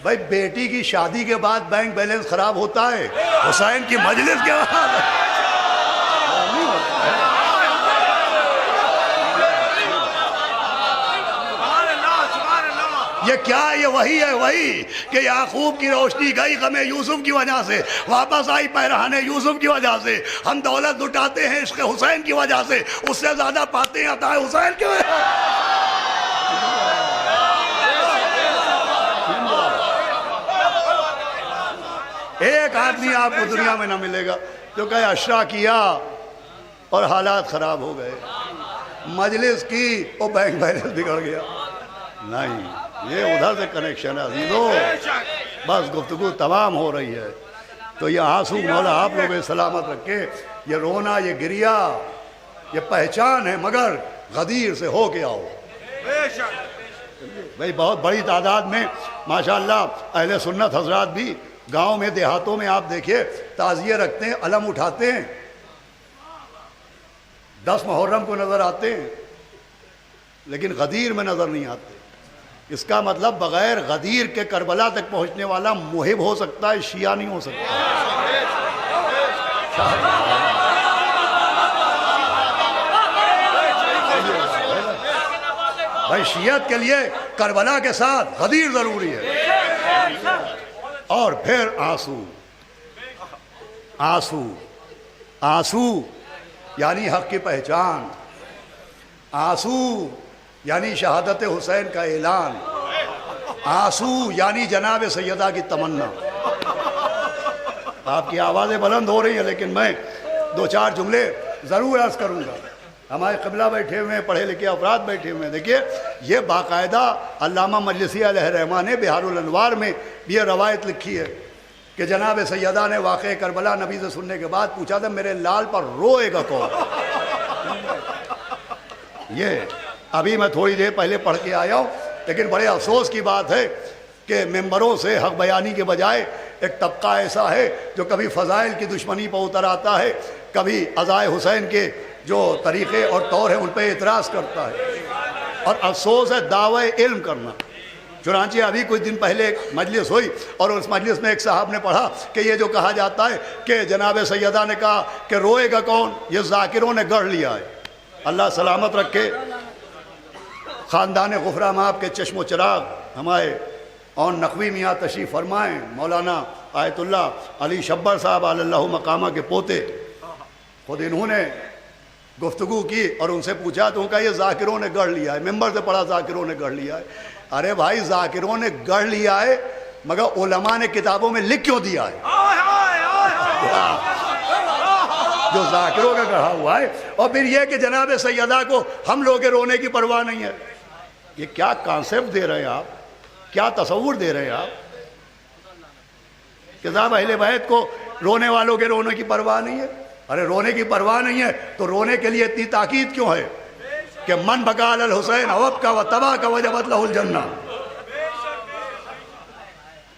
بھائی بیٹی کی شادی کے بعد بینک بیلنس خراب ہوتا ہے، حسین کی مجلس کے بعد یہ کیا ہے؟ یہ وہی ہے، وہی کہ یعقوب کی روشنی گئی غم یوسف کی وجہ سے، واپس آئی پیرہن یوسف کی وجہ سے. ہم دولت لٹاتے ہیں عشق حسین کی وجہ سے، اس سے زیادہ پاتے ہیں عطا حسین کی وجہ سے. ایک آدمی آپ کو دنیا میں نہ ملے گا جو کہے اشرا کیا اور حالات خراب ہو گئے، مجلس کی اور بینک بیلنس بگڑ گیا. نہیں، یہ ادھر سے کنیکشن ہے عزیزو. بس گفتگو تمام ہو رہی ہے تو یہ آنسو مولا آپ لوگ سلامت رکھے. یہ رونا، یہ گریا، یہ پہچان ہے، مگر غدیر سے ہو کے آؤ. بھئی بہت بڑی تعداد میں ماشاءاللہ اہل سنت حضرات بھی گاؤں میں دیہاتوں میں آپ دیکھیے تعزیے رکھتے ہیں، علم اٹھاتے ہیں، 10 محرم کو نظر آتے ہیں لیکن غدیر میں نظر نہیں آتے. اس کا مطلب بغیر غدیر کے کربلا تک پہنچنے والا محب ہو سکتا ہے، شیعہ نہیں ہو سکتا. بھائی شیعت کے لیے کربلا کے ساتھ غدیر ضروری ہے. اور پھر آنسو، آنسو، آنسو یعنی حق کی پہچان، آنسو یعنی شہادت حسین کا اعلان، آنسو یعنی جناب سیدہ کی تمنا. آپ کی آوازیں بلند ہو رہی ہیں لیکن میں 2-4 جملے ضرور عرض کروں گا. ہمارے قبلہ بیٹھے ہوئے ہیں، پڑھے لکھے افراد بیٹھے ہوئے ہیں. دیکھیے یہ باقاعدہ علامہ مجلسی علیہ رحمہ نے بہار الانوار میں یہ روایت لکھی ہے کہ جناب سیدہ نے واقعہ کربلا نبی سے سننے کے بعد پوچھا تھا میرے لال پر روئے گا کون. یہ ابھی میں تھوڑی دیر پہلے پڑھ کے آیا ہوں لیکن بڑے افسوس کی بات ہے کہ ممبروں سے حق بیانی کے بجائے ایک طبقہ ایسا ہے جو کبھی فضائل کی دشمنی پر اتر آتا ہے، کبھی عزائے حسین کے جو طریقے اور طور ہیں ان پہ اعتراض کرتا ہے. اور افسوس ہے دعوی علم کرنا. چنانچہ ابھی کچھ دن پہلے ایک مجلس ہوئی اور اس مجلس میں ایک صاحب نے پڑھا کہ یہ جو کہا جاتا ہے کہ جناب سیدہ نے کہا کہ روئے گا کون، یہ ذاکروں نے گڑھ لیا ہے. اللہ سلامت رکھے. خاندان غفرہ مآب کے چشم و چراغ ہمارے اور نقوی میاں تشریف فرمائیں. مولانا آیت اللہ علی شبر صاحب علی اللہ مقامہ کے پوتے، خود انہوں نے گفتگو کی اور ان سے پوچھا تو ان کا یہ ذاکروں نے گڑھ لیا ہے. ممبر سے پڑھا ذاکروں نے گڑھ لیا ہے. ارے بھائی ذاکروں نے گڑھ لیا ہے مگر علماء نے کتابوں میں لکھ کیوں دیا ہے؟ جو ذاکروں کا گڑھا ہوا ہے. اور پھر یہ کہ جناب سیدہ کو ہم لوگ کے رونے کی پرواہ نہیں ہے. یہ کیا کانسیپٹ دے رہے ہیں آپ، کیا تصور دے رہے ہیں آپ کہ صاحب اہل بیت کو رونے والوں کے رونے کی پرواہ نہیں ہے؟ ارے رونے کی پرواہ نہیں ہے تو رونے کے لیے اتنی تاکید کیوں ہے کہ من بقا علی الحسین اوب کا و تبا کا وجبت لہ الجنہ؟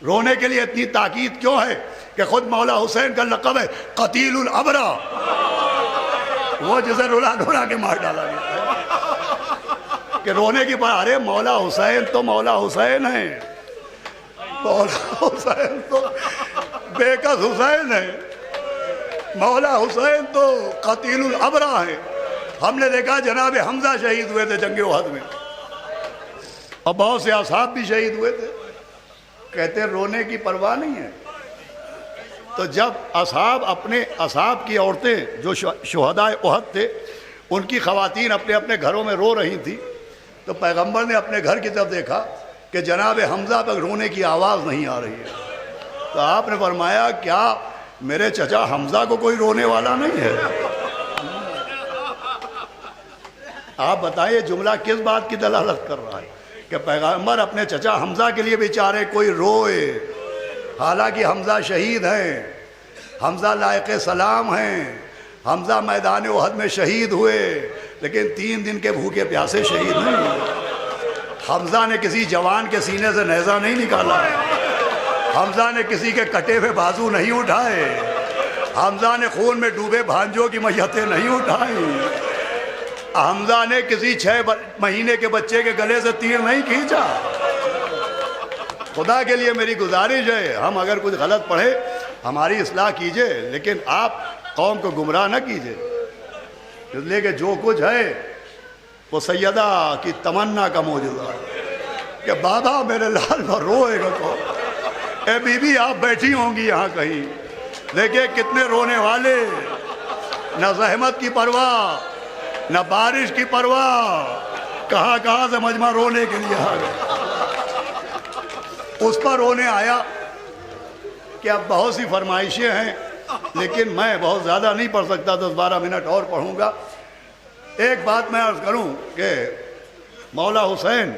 رونے کے لیے اتنی تاکید کیوں ہے کہ خود مولا حسین کا لقب ہے قتیل الابرا، وہ جسے رولا ڈھولا کے مار ڈالا گیا کہ رونے کی بات. ارے مولا حسین تو مولا حسین ہے، مولا حسین تو بے کس حسین ہے، مولا حسین تو قتیل الابرا ہے. ہم نے دیکھا جناب حمزہ شہید ہوئے تھے جنگ احد میں اور بہت سے اصحاب بھی شہید ہوئے تھے. کہتے رونے کی پرواہ نہیں ہے. تو جب اصحاب اپنے اصحاب کی عورتیں جو شہدائے احد تھے ان کی خواتین اپنے اپنے گھروں میں رو رہی تھیں تو پیغمبر نے اپنے گھر کی طرف دیکھا کہ جناب حمزہ پر رونے کی آواز نہیں آ رہی ہے. تو آپ نے فرمایا کیا میرے چچا حمزہ کو کوئی رونے والا نہیں ہے؟ آپ بتائیے جملہ کس بات کی دلالت کر رہا ہے کہ پیغمبر اپنے چچا حمزہ کے لیے بیچارے کوئی روئے، حالانکہ حمزہ شہید ہیں، حمزہ لائق سلام ہیں، حمزہ میدان احد میں شہید ہوئے لیکن 3 دن کے بھوکے پیاسے شہید نہیں ہوئے. حمزہ نے کسی جوان کے سینے سے نیزہ نہیں نکالا، حمزہ نے کسی کے کٹے ہوئے بازو نہیں اٹھائے، حمزہ نے خون میں ڈوبے بھانجوں کی میتیں نہیں اٹھائیں، حمزہ نے کسی 6 مہینے کے بچے کے گلے سے تیر نہیں کھینچا. خدا کے لیے میری گزارش ہے ہم اگر کچھ غلط پڑھے ہماری اصلاح کیجئے لیکن آپ قوم کو گمراہ نہ کیجئے. اس لیے کہ جو کچھ ہے وہ سیدہ کی تمنا کا معجزہ ہے کہ بابا میرے لال پر روئے گا کون. اے بی بی آپ بیٹھی ہوں گی یہاں کہیں، دیکھیں کتنے رونے والے، نہ زحمت کی پرواہ نہ بارش کی پرواہ، کہاں کہاں سے مجمع رونے کے لیے آ گئے. اس پر رونے آیا کہ اب بہت سی فرمائشیں ہیں لیکن میں بہت زیادہ نہیں پڑھ سکتا، 10-12 منٹ اور پڑھوں گا. ایک بات میں عرض کروں کہ مولا حسین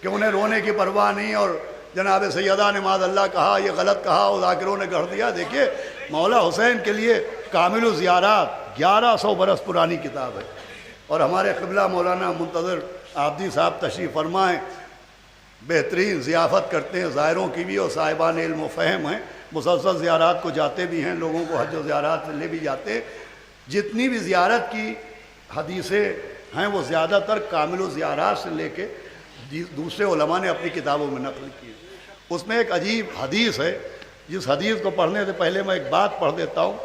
کہ انہیں رونے کی پرواہ نہیں اور جناب سیدہ نے معاذ اللہ کہا یہ غلط کہا اور ذاکروں نے گڑھ دیا. دیکھیے مولا حسین کے لیے کامل الزیارات 1100 برس پرانی کتاب ہے اور ہمارے قبلہ مولانا منتظر عابدی صاحب تشریف فرمائیں، بہترین ضیافت کرتے ہیں زائروں کی بھی اور صاحبان علم و فہم ہیں، مسلسل زیارات کو جاتے بھی ہیں، لوگوں کو حج و زیارات لے بھی جاتے ہیں. جتنی بھی زیارت کی حدیثیں ہیں وہ زیادہ تر کامل الزیارات سے لے کے دوسرے علماء نے اپنی کتابوں میں نقل کی. اس میں ایک عجیب حدیث ہے جس حدیث کو پڑھنے سے پہلے میں ایک بات پڑھ دیتا ہوں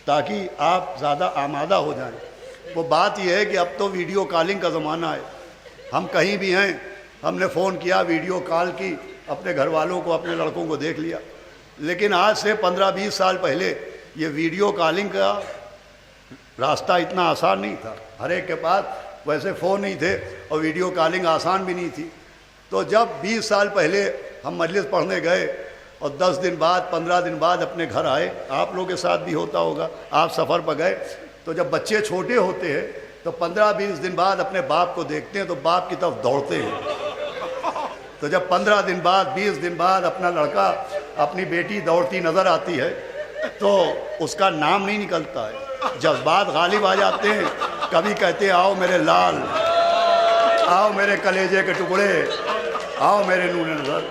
تاکہ آپ زیادہ آمادہ ہو جائیں. وہ بات یہ ہے کہ اب تو ویڈیو کالنگ کا زمانہ ہے، ہم کہیں بھی ہیں ہم نے فون کیا، ویڈیو کال کی، اپنے گھر والوں کو اپنے لڑکوں کو دیکھ لیا. لیکن آج سے 15-20 سال پہلے یہ ویڈیو کالنگ کا راستہ اتنا آسان نہیں تھا. ہر ایک کے پاس ویسے فون نہیں تھے اور ویڈیو کالنگ آسان بھی نہیں تھی. تو جب 20 سال پہلے ہم مجلس پڑھنے گئے اور 10 دن بعد 15 دن بعد اپنے گھر آئے، آپ لوگوں کے ساتھ بھی ہوتا ہوگا، آپ سفر پر گئے تو جب بچے چھوٹے ہوتے ہیں تو 15-20 دن بعد اپنے باپ کو دیکھتے ہیں تو باپ کی طرف دوڑتے ہیں. تو جب 15 دن بعد 20 دن بعد اپنا لڑکا اپنی بیٹی دوڑتی نظر آتی ہے تو اس کا نام نہیں نکلتا ہے، جذبات غالب آ جاتے ہیں. کبھی کہتے ہیں آؤ میرے لال، آؤ میرے کلیجے کے ٹکڑے، آؤ میرے نور نظر.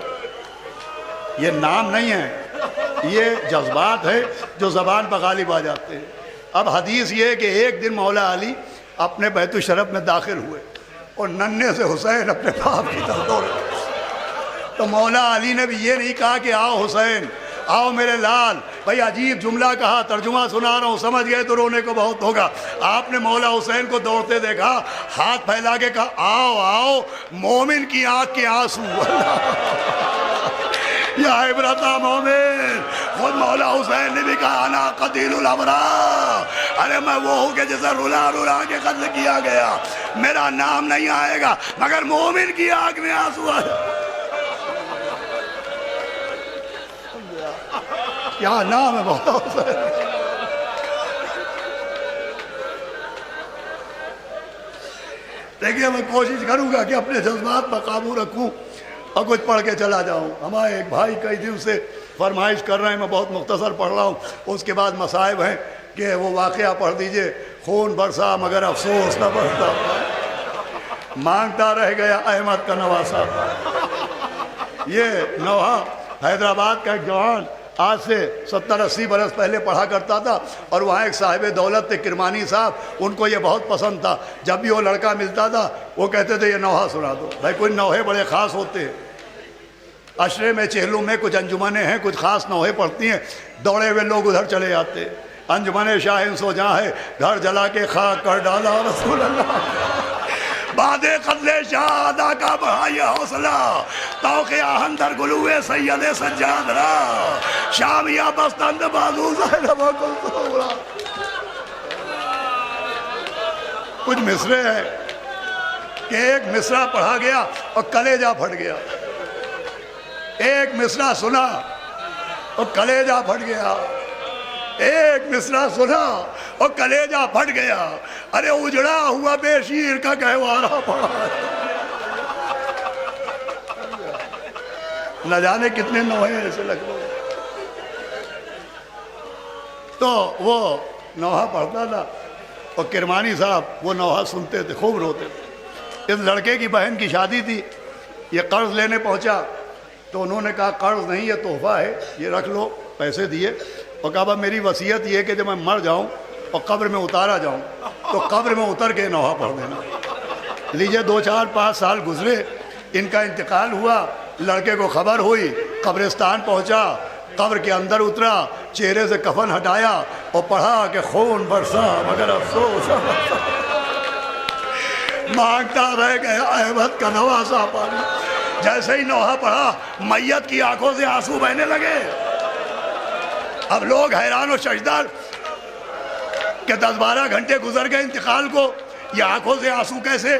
یہ نام نہیں ہے، یہ جذبات ہے جو زبان پر غالب آ جاتے ہیں. اب حدیث یہ ہے کہ ایک دن مولا علی اپنے بیت الشرف میں داخل ہوئے اور ننھے سے حسین اپنے باپ کی طرف دوڑے. تو مولا علی نے بھی یہ نہیں کہا کہ آؤ حسین، آؤ میرے لال، بھئی عجیب جملہ کہا، ترجمہ سنا رہا ہوں، سمجھ گئے تو رونے کو بہت ہوگا۔ آپ نے مولا حسین کو دوڑتے دیکھا، ہاتھ پھیلا کے کہا آؤ آؤ مومن کی آنکھ کے آنسو یا عبرت مومن۔ خود مولا حسین نے بھی کہا انا قتیل الابرار، ارے میں وہ ہوں کہ جسے رلا رلا کے قتل کیا گیا، میرا نام نہیں آئے گا مگر مومن کی آنکھ میں آنسو آئے۔ کیا نام ہے مولا حسین۔ دیکھیے میں کوشش کروں گا کہ اپنے جذبات پر قابو رکھوں اور کچھ پڑھ کے چلا جاؤں۔ ہمارے ایک بھائی کئی دن سے فرمائش کر رہے ہیں، میں بہت مختصر پڑھ رہا ہوں، اس کے بعد مصائب ہیں کہ وہ واقعہ پڑھ دیجئے۔ خون برسا مگر افسوس نہ برسا، مانگتا رہ گیا احمد کا نواسا۔ یہ نوحہ حیدرآباد کا ایک جوان آج سے 70-80 برس پہلے پڑھا کرتا تھا، اور وہاں ایک صاحب دولت تھے کرمانی صاحب، ان کو یہ بہت پسند تھا۔ جب بھی وہ لڑکا ملتا تھا وہ کہتے تھے یہ نوحہ سنا دو۔ بھائی کوئی نوحے بڑے خاص ہوتے ہیں، عشرے میں چہلوں میں کچھ انجمنیں ہیں، کچھ خاص نوحے پڑھتی ہیں، دوڑے ہوئے لوگ ادھر چلے جاتے ہیں۔ انجمن شاہن سو جہاں ہے، گھر جلا کے خاک کر ڈالا رسول اللہ، بعد قتل شاہ ادا کا بڑھائی حوصلہ، توق آہن در گلوے سید سجاد را، شامیہ بستند بازو زہرہ کلثوم را۔ کچھ مصرے ہیں کہ ایک مصرع پڑھا گیا اور کلیجہ پھٹ گیا، ایک مصرع سنا اور کلیجہ پھٹ گیا، ایک مصرع سنا اور کلیجہ پھٹ گیا۔ ارے اجڑا ہوا بے شیر کا گہوارہ پڑا، نہ جانے کتنے نوحے ایسے لکھنؤ۔ تو وہ نوحہ پڑھتا تھا اور کرمانی صاحب وہ نوحہ سنتے تھے، خوب روتے تھے۔ اس لڑکے کی بہن کی شادی تھی، یہ قرض لینے پہنچا تو انہوں نے کہا قرض نہیں، یہ تحفہ ہے، یہ رکھ لو۔ پیسے دیے اور کہا میری وصیت یہ ہے کہ جب میں مر جاؤں اور قبر میں اتارا جاؤں تو قبر میں اتر کے نوحہ پڑھ دینا۔ لیجئے 2-4-5 سال گزرے، ان کا انتقال ہوا، لڑکے کو خبر ہوئی، قبرستان پہنچا، قبر کے اندر اترا، چہرے سے کفن ہٹایا اور پڑھا کہ خون برسا مگر افسوس مانگتا رہ گیا احمد کا نواسا پانی۔ جیسے ہی نوحہ پڑھا میت کی آنکھوں سے آنسو بہنے لگے۔ اب لوگ حیران و ششدر کہ 10-12 گھنٹے گزر گئے انتقال کو، یہ آنکھوں سے آنسو کیسے؟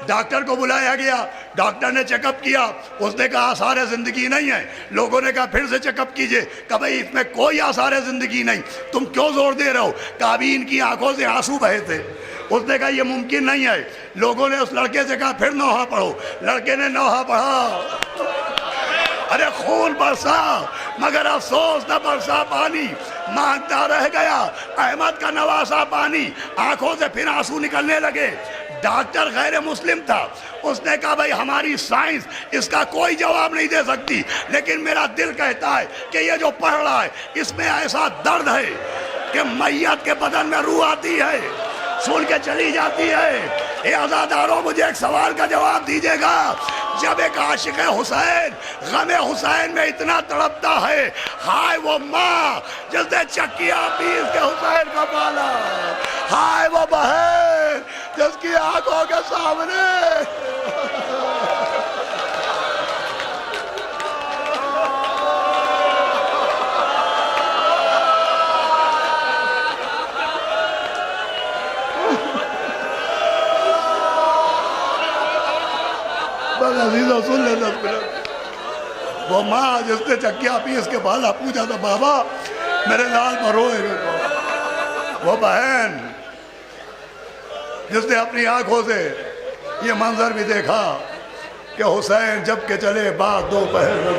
ڈاکٹر کو بلایا گیا، ڈاکٹر نے چیک اپ کیا، اس نے کہا آثار زندگی نہیں ہے۔ لوگوں نے کہا پھر سے چیک اپ کیجئے، کہ بھئی اس میں کوئی آثار زندگی نہیں، تم کیوں زور دے رہے ہو؟ کہا ابھی ان کی آنکھوں سے آنسو بہے تھے۔ اس نے کہا یہ ممکن نہیں ہے۔ لوگوں نے اس لڑکے سے کہا پھر نوحہ پڑھو، لڑکے نے نوحہ پڑھا۔ ارے خون برسا مگر افسوس نہ برسا پانی، مانگتا رہ گیا احمد کا نواسا پانی۔ آنکھوں سے پھر آنسو نکلنے لگے۔ ڈاکٹر غیر مسلم تھا، اس نے کہا بھئی ہماری سائنس اس کا کوئی جواب نہیں دے سکتی، لیکن میرا دل کہتا ہے کہ یہ جو پڑھ رہا ہے اس میں ایسا درد ہے کہ میت کے بدن میں روح آتی ہے، سن کے چلی جاتی ہے۔ اے عزاداروں مجھے ایک سوال کا جواب دیجئے گا، جب ایک عاشق حسین غم حسین میں اتنا تڑپتا ہے، ہائے وہ ماں جس نے چکیاں پیس کے حسین کا پالا، ہائے وہ بہن جس کی آنکھوں کے سامنے عزیزوں سن لے 10 منٹ۔ وہ ماں جس نے چکیا پیس کے بالا پوچھا تھا بابا میرے لال پر روئے گا، وہ بہن جس نے اپنی آنکھوں سے یہ منظر بھی دیکھا کہ حسین جب کے چلے بعد دوپہر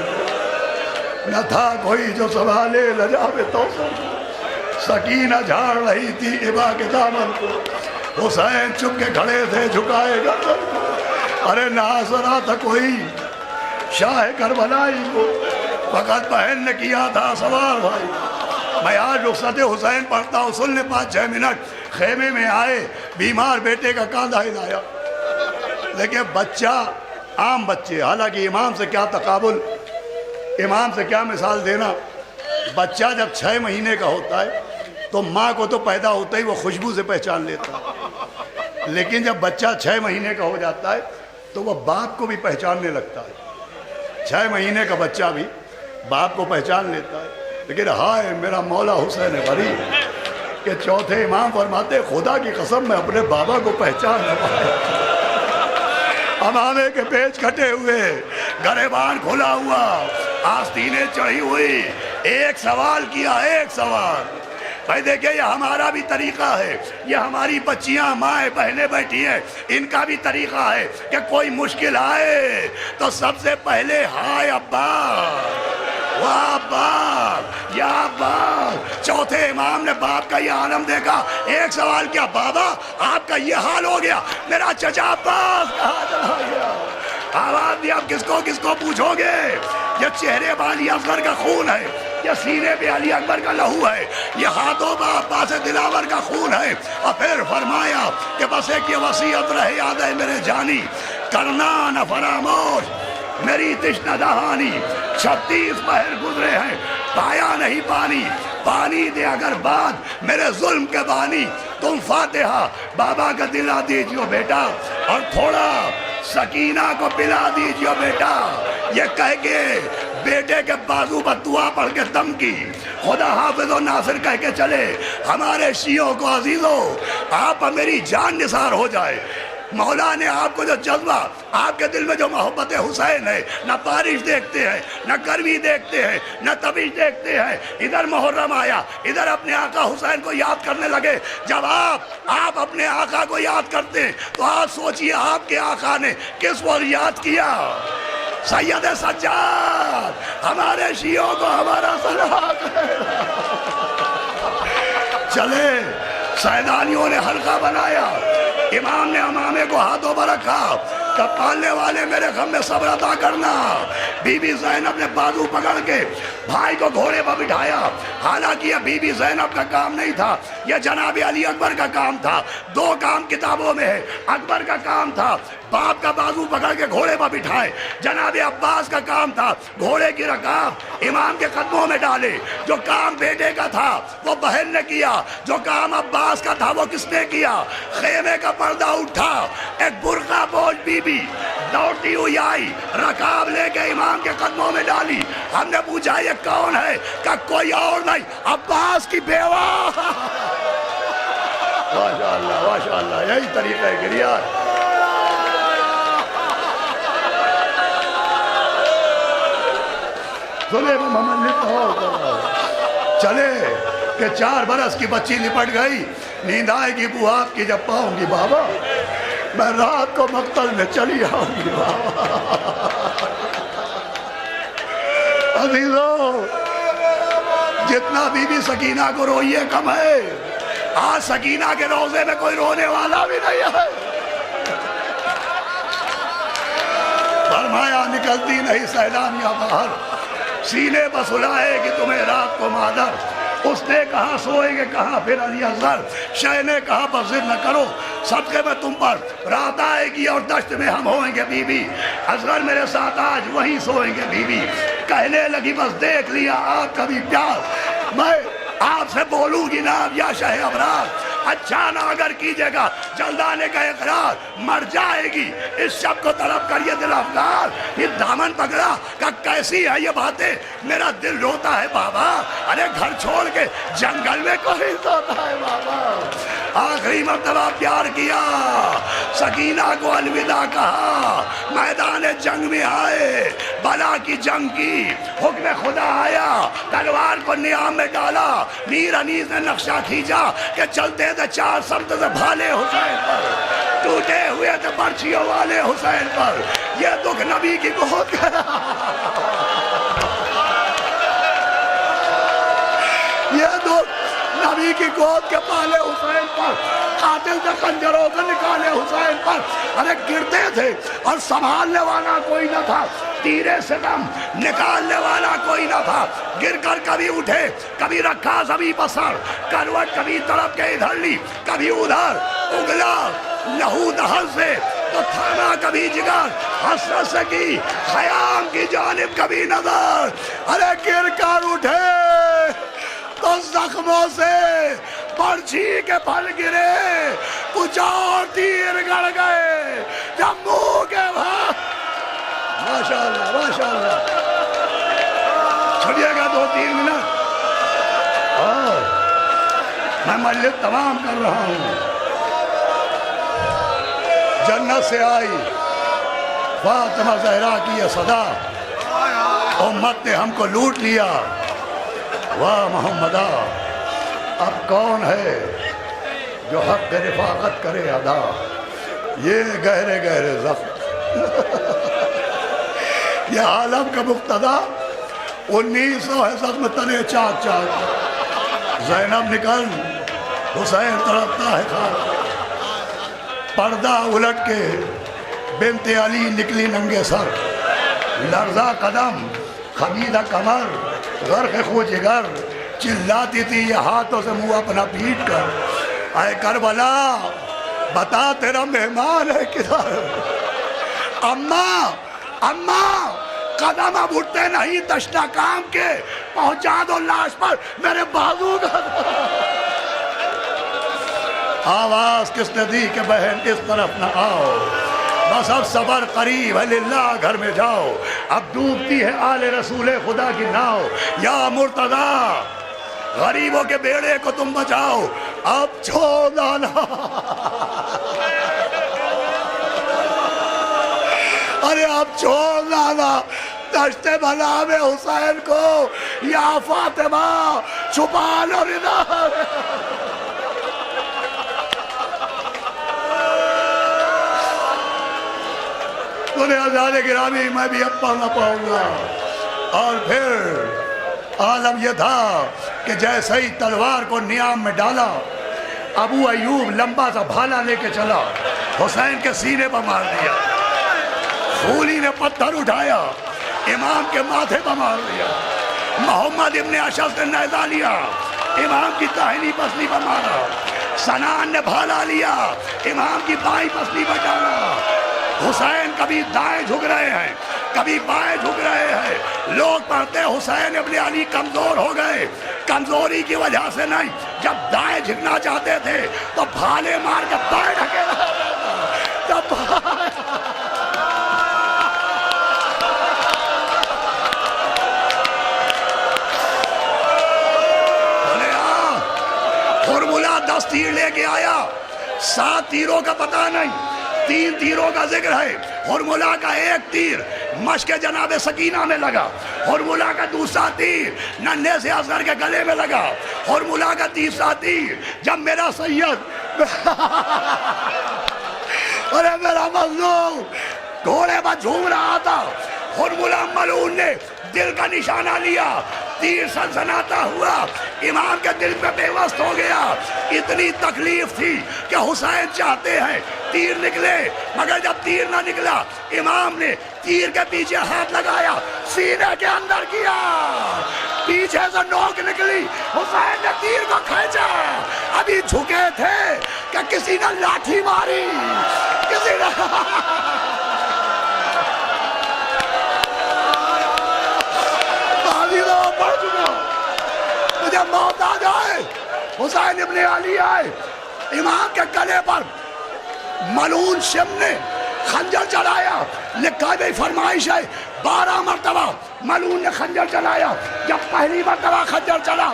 نہ تھا کوئی جو سنبھالے لجا میں تو سکینہ جھاڑ رہی تھی ابا کے دامن کو، حسین چپ کے کھڑے تھے جھکائے گردن کو، ارے نہ سنا تھا کوئی شاہ کربلائی کو، فقط بہن نے کیا تھا سوال بھائی۔ میں آج رخصت حسین پڑھتا ہوں، سن لے 5-6 منٹ۔ خیمے میں آئے، بیمار بیٹے کا کاندھا ہلایا، لیکن بچہ عام بچے، حالانکہ امام سے کیا تقابل، امام سے کیا مثال دینا، بچہ جب 6 مہینے کا ہوتا ہے تو ماں کو تو پیدا ہوتا ہی وہ خوشبو سے پہچان لیتا ہے، لیکن جب بچہ 6 مہینے کا ہو جاتا ہے تو وہ باپ کو بھی پہچاننے لگتا ہے۔ 6 مہینے کا بچہ بھی باپ کو پہچان لیتا ہے۔ لیکن ہائے میرا مولا حسین غریب کہ چوتھے امام فرماتے خدا کی قسم میں اپنے بابا کو پہچان نہ پایا۔ امامے کے پیچ کٹے ہوئے، گریبان کھلا ہوا، آستینیں چڑھی ہوئی، ایک سوال کیا، ایک سوال۔ بھائی دیکھیں یہ ہمارا بھی طریقہ ہے، یہ ہماری بچیاں مائیں بہنیں بیٹھی ہیں، ان کا بھی طریقہ ہے کہ کوئی مشکل آئے تو سب سے پہلے ہائے ابا، واہ باپ، یا باپ۔ چوتھے امام نے باپ کا یہ عالم دیکھا، ایک سوال کیا، بابا آپ کا یہ حال ہو گیا، میرا چچا عباس کہاں چلا گیا؟ آواز دی، اب کس کو پوچھو گے؟ یہ چہرے پہ علی اصغر کا خون ہے، یہ سینے پہ علی اکبر کا لہو ہے، یہ ہاتھوں پہ عباس دلاور کا خون ہے۔ اور پھر فرمایا کہ بس ایک یہ وصیت رہے یاد ہے میرے جانی، کرنا نہ فراموش میری تشنہ دہانی، 36 پہر گزرے ہیں پایا نہیں پانی، پانی دے اگر بعد میرے ظلم کے بانی، تم فاتحہ بابا کا دلا دیجیو بیٹا، اور تھوڑا سکینہ کو پلا دیجیو بیٹا۔ یہ کہہ کے بیٹے کے بازو پر دعا پڑھ کے دم کی، خدا حافظ و ناصر کہہ کے چلے۔ ہمارے شیعوں کو عزیزوں، آپ میری جان نثار ہو جائے، مولا نے آپ کو جو جذبہ، آپ کے دل میں جو محبت حسین ہے، نہ بارش دیکھتے ہیں، نہ گرمی دیکھتے ہیں، نہ تبیش دیکھتے ہیں۔ ادھر محرم آیا، ادھر اپنے آقا حسین کو یاد کرنے لگے۔ جب آپ اپنے آقا کو یاد کرتے ہیں تو آج سوچئے آپ کے آقا نے کس وقت یاد کیا؟ سید سجاد، ہمارے شیعوں کو ہمارا سلام چلے۔ سیدانیوں نے حلقہ بنایا، امام نے امامے کو ہاتھوں پر رکھا کہ پالنے والے میرے غم میں صبر عطا کرنا۔ بی بی زینب نے بازو پکڑ کے بھائی کو گھوڑے پر بٹھایا، حالانکہ یہ بی بی زینب کا کام نہیں تھا، یہ جناب علی اکبر کا کام تھا۔ 2 کام کتابوں میں ہے، اکبر کا کام تھا باپ کا بازو پکڑ کے گھوڑے پر بٹھائے، جناب عباس کا کام تھا گھوڑے کی رکاب امام کے قدموں میں ڈالے۔ جو کام بیٹے کا تھا وہ بہن نے کیا، جو کام عباس کا تھا وہ کس نے کیا؟ خیمے کا پردہ اٹھا، ایک برقع پوش بی بی دوڑتی ہوئی آئی، رکاب لے کے امام کے قدموں میں ڈالی۔ ہم نے پوچھا یہ کون ہے؟ کہ کوئی اور نہیں، عباس کی بیوہ۔ ماشاءاللہ ماشاءاللہ، یہی طریقہ ہے گریہ۔ چلے کہ 4 برس کی بچی لپٹ گئی، نیند آئے گی بو آپ کی جب پاؤں گی بابا، میں رات کو مقتل میں چلی آؤں گی بابا۔ عزیزوں، جتنا بی بی سکینہ کو روئیے کم ہے، آج سکینہ کے روزے میں کوئی رونے والا بھی نہیں ہے۔ فرمایا نکلتی نہیں سیلانیاں باہر، سینے پر سلائے گی تمہیں رات کو مادر۔ اس نے کہا سوئیں گے کہاں پھر علی اصغر، شہ نے کہا بس ضد نہ کرو، صدقے میں تم پر رات آئے گی اور دشت میں ہم ہوئیں گے بی بی، اصغر میرے ساتھ آج وہیں سوئیں گے بی بی۔ کہنے لگی بس دیکھ لیا آپ کا بھی پیار، میں آپ سے بولوں گی نا یا شہ ابرار، اچھا نہ اگر کیجئے گا جلدانے کا اقرار، مر جائے گی اس شب کو طلب کر یہ دل افغار۔ یہ دامن پکڑا کہ کیسی ہے یہ باتیں، میرا دل روتا ہے بابا، ارے گھر چھوڑ کے جنگل میں کوئی سوتا ہے بابا۔ آخری مرتبہ پیار کیا، سکینہ کو الوداع کہا، میدان جنگ میں آئے، بلا کی جنگ کی، حکم خدا آیا، تلوار کو نیام میں ڈالا، میر انیس نے نقشہ کھینچا کہ چلتے تھے 4 سمت سے بھالے حسین پر، ٹوٹے ہوئے تھے برچیوں والے حسین پر، یہ دکھ نبی کی بہت گیا، یہ دکھ نبی کی گود کے پالے حسین پر، قاتل سے خنجروں سے نکالے حسین پر، ارے گرتے تھے اور سنبھالنے والا کوئی نہ تھا، تیرے ستم نکالنے والا کوئی نہ تھا، گر کر کبھی اٹھے کبھی رکھا زمین پر سر، کروٹ کبھی تڑپ کے ادھر لی کبھی ادھر، اگلا لہو دہر سے تو تھانا کبھی جگر، حسرت سے کی خیام کی جانب کبھی نظر، ارے گر کر اٹھے تو زخموں سے برچھی کے پھل گرے، کچھ اور تیر گڑ گئے جب منہ کے بھا۔ ماشاءاللہ ماشاءاللہ، چھوڑیے گا 2-3 منٹ اور میں مجلس تمام کر رہا ہوں۔ جنت سے آئی فاطمہ زہرا کی یہ صدا، امت نے ہم کو لوٹ لیا، واہ محمدہ اب کون ہے جو حق رفاقت کرے ادا، یہ گہرے گہرے زخم یہ عالم کا مقتدا 1900 ہے، زخم تنے چاک چاک، زینب نکل حسین تڑپتا ہے خاک، پردہ الٹ کے بنت علی نکلی ننگے سر، لرزا قدم خمیدہ کمر، غرق خو جگر، چلاتی تھی یہ ہاتھوں سے منہ اپنا پیٹ کر، اے کربلا بتا تیرا مہمان ہے کدھر، اماں اماں قدم اب اٹھتے نہیں تشنا کام کے، پہنچا دو لاش پر میرے بازو کا۔ آواز کس نے دی کہ بہن اس طرف نہ آؤ، بس اب صبر قریب ہے للہ گھر میں جاؤ، اب ڈوبتی ہے آل رسول خدا کی ناؤ، یا مرتضیٰ غریبوں کے بیڑے کو تم بچاؤ، اب چھوڑنا نہ۔ ارے اب چھوڑنا نہ دشت بلا میں حسین کو، یا فاطمہ چھپا لو رضا۔ انہیں عزیزان گرامی میں بھی اب پڑھنا پاؤں گا۔ اور پھر عالم یہ تھا کہ جیسے ہی تلوار کو نیام میں ڈالا، ابو ایوب لمبا سا بھالا لے کے چلا، حسین کے سینے پر مار دیا، خولی نے پتھر اٹھایا امام کے ماتھے پر مار دیا، محمد ابن اشعث نے نیزہ لیا امام کی داہنی پسلی پر مارا، سنان نے بھالا لیا امام کی بائیں پسلی پر ڈالا۔ حسین کبھی دائیں جھک رہے ہیں کبھی بائیں جھک رہے ہیں، لوگ پڑھتے حسین ابن علی کمزور ہو گئے، کمزوری کی وجہ سے نہیں، جب دائیں جھکنا چاہتے تھے تو بھالے مار کے بائیں ڈھکے جب ہرملہ 10 تیر لے کے آیا، 7 تیروں کا پتہ نہیں، 3 تیروں کا ذکر ہے، ہرملہ کا 1 تیر مشک جناب سکینہ میں لگا، ہرملہ کا دوسرا تیر ننھے سے اصغر کے گلے میں لگا، ہرملہ کا تیسرا تیر جب میرا سید ارے میرا مظلوم گھوڑے پر جھوم رہا تھا، ہرملہ ملعون نے دل کا نشانہ لیا، تیر سنسناتا ہوا امام کے دل پہ بے وست ہو گیا، اتنی تکلیف تھی کہ حسین چاہتے ہیں تیر نکلے، مگر جب تیر نہ نکلا امام نے تیر کے پیچھے ہاتھ لگایا، سینے کے اندر کیا، پیچھے سے نوک نکلی، حسین نے تیر کو کھینچا، ابھی جھکے تھے کہ کسی نے لاٹھی ماری، کسی نے پڑ چکا، مجھے موت آ جائے، حسین ابن علی آئے، امام کے گلے پر ملعون شم نے خنجر چلایا، لکھا بھی فرمائش ہے 12 مرتبہ ملعون نے خنجر چلایا، جب پہلی مرتبہ خنجر چلا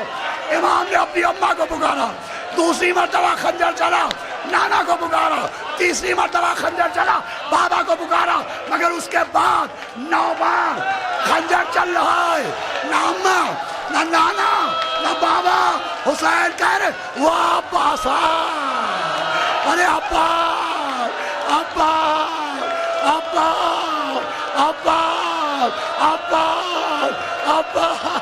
امام نے اپنی اماں کو پکارا، دوسری مرتبہ خنجر چلا نانا کو پکارا، تیسری مرتبہ خنجر چلا بابا کو پکارا، مگر اس کے بعد 9 بار خنجر چل رہا ہے، نہ اماں نہ نانا نہ بابا، حسین کہہ رہے وہ عباس، ارے عباس عباس عباس عباس عباس عباس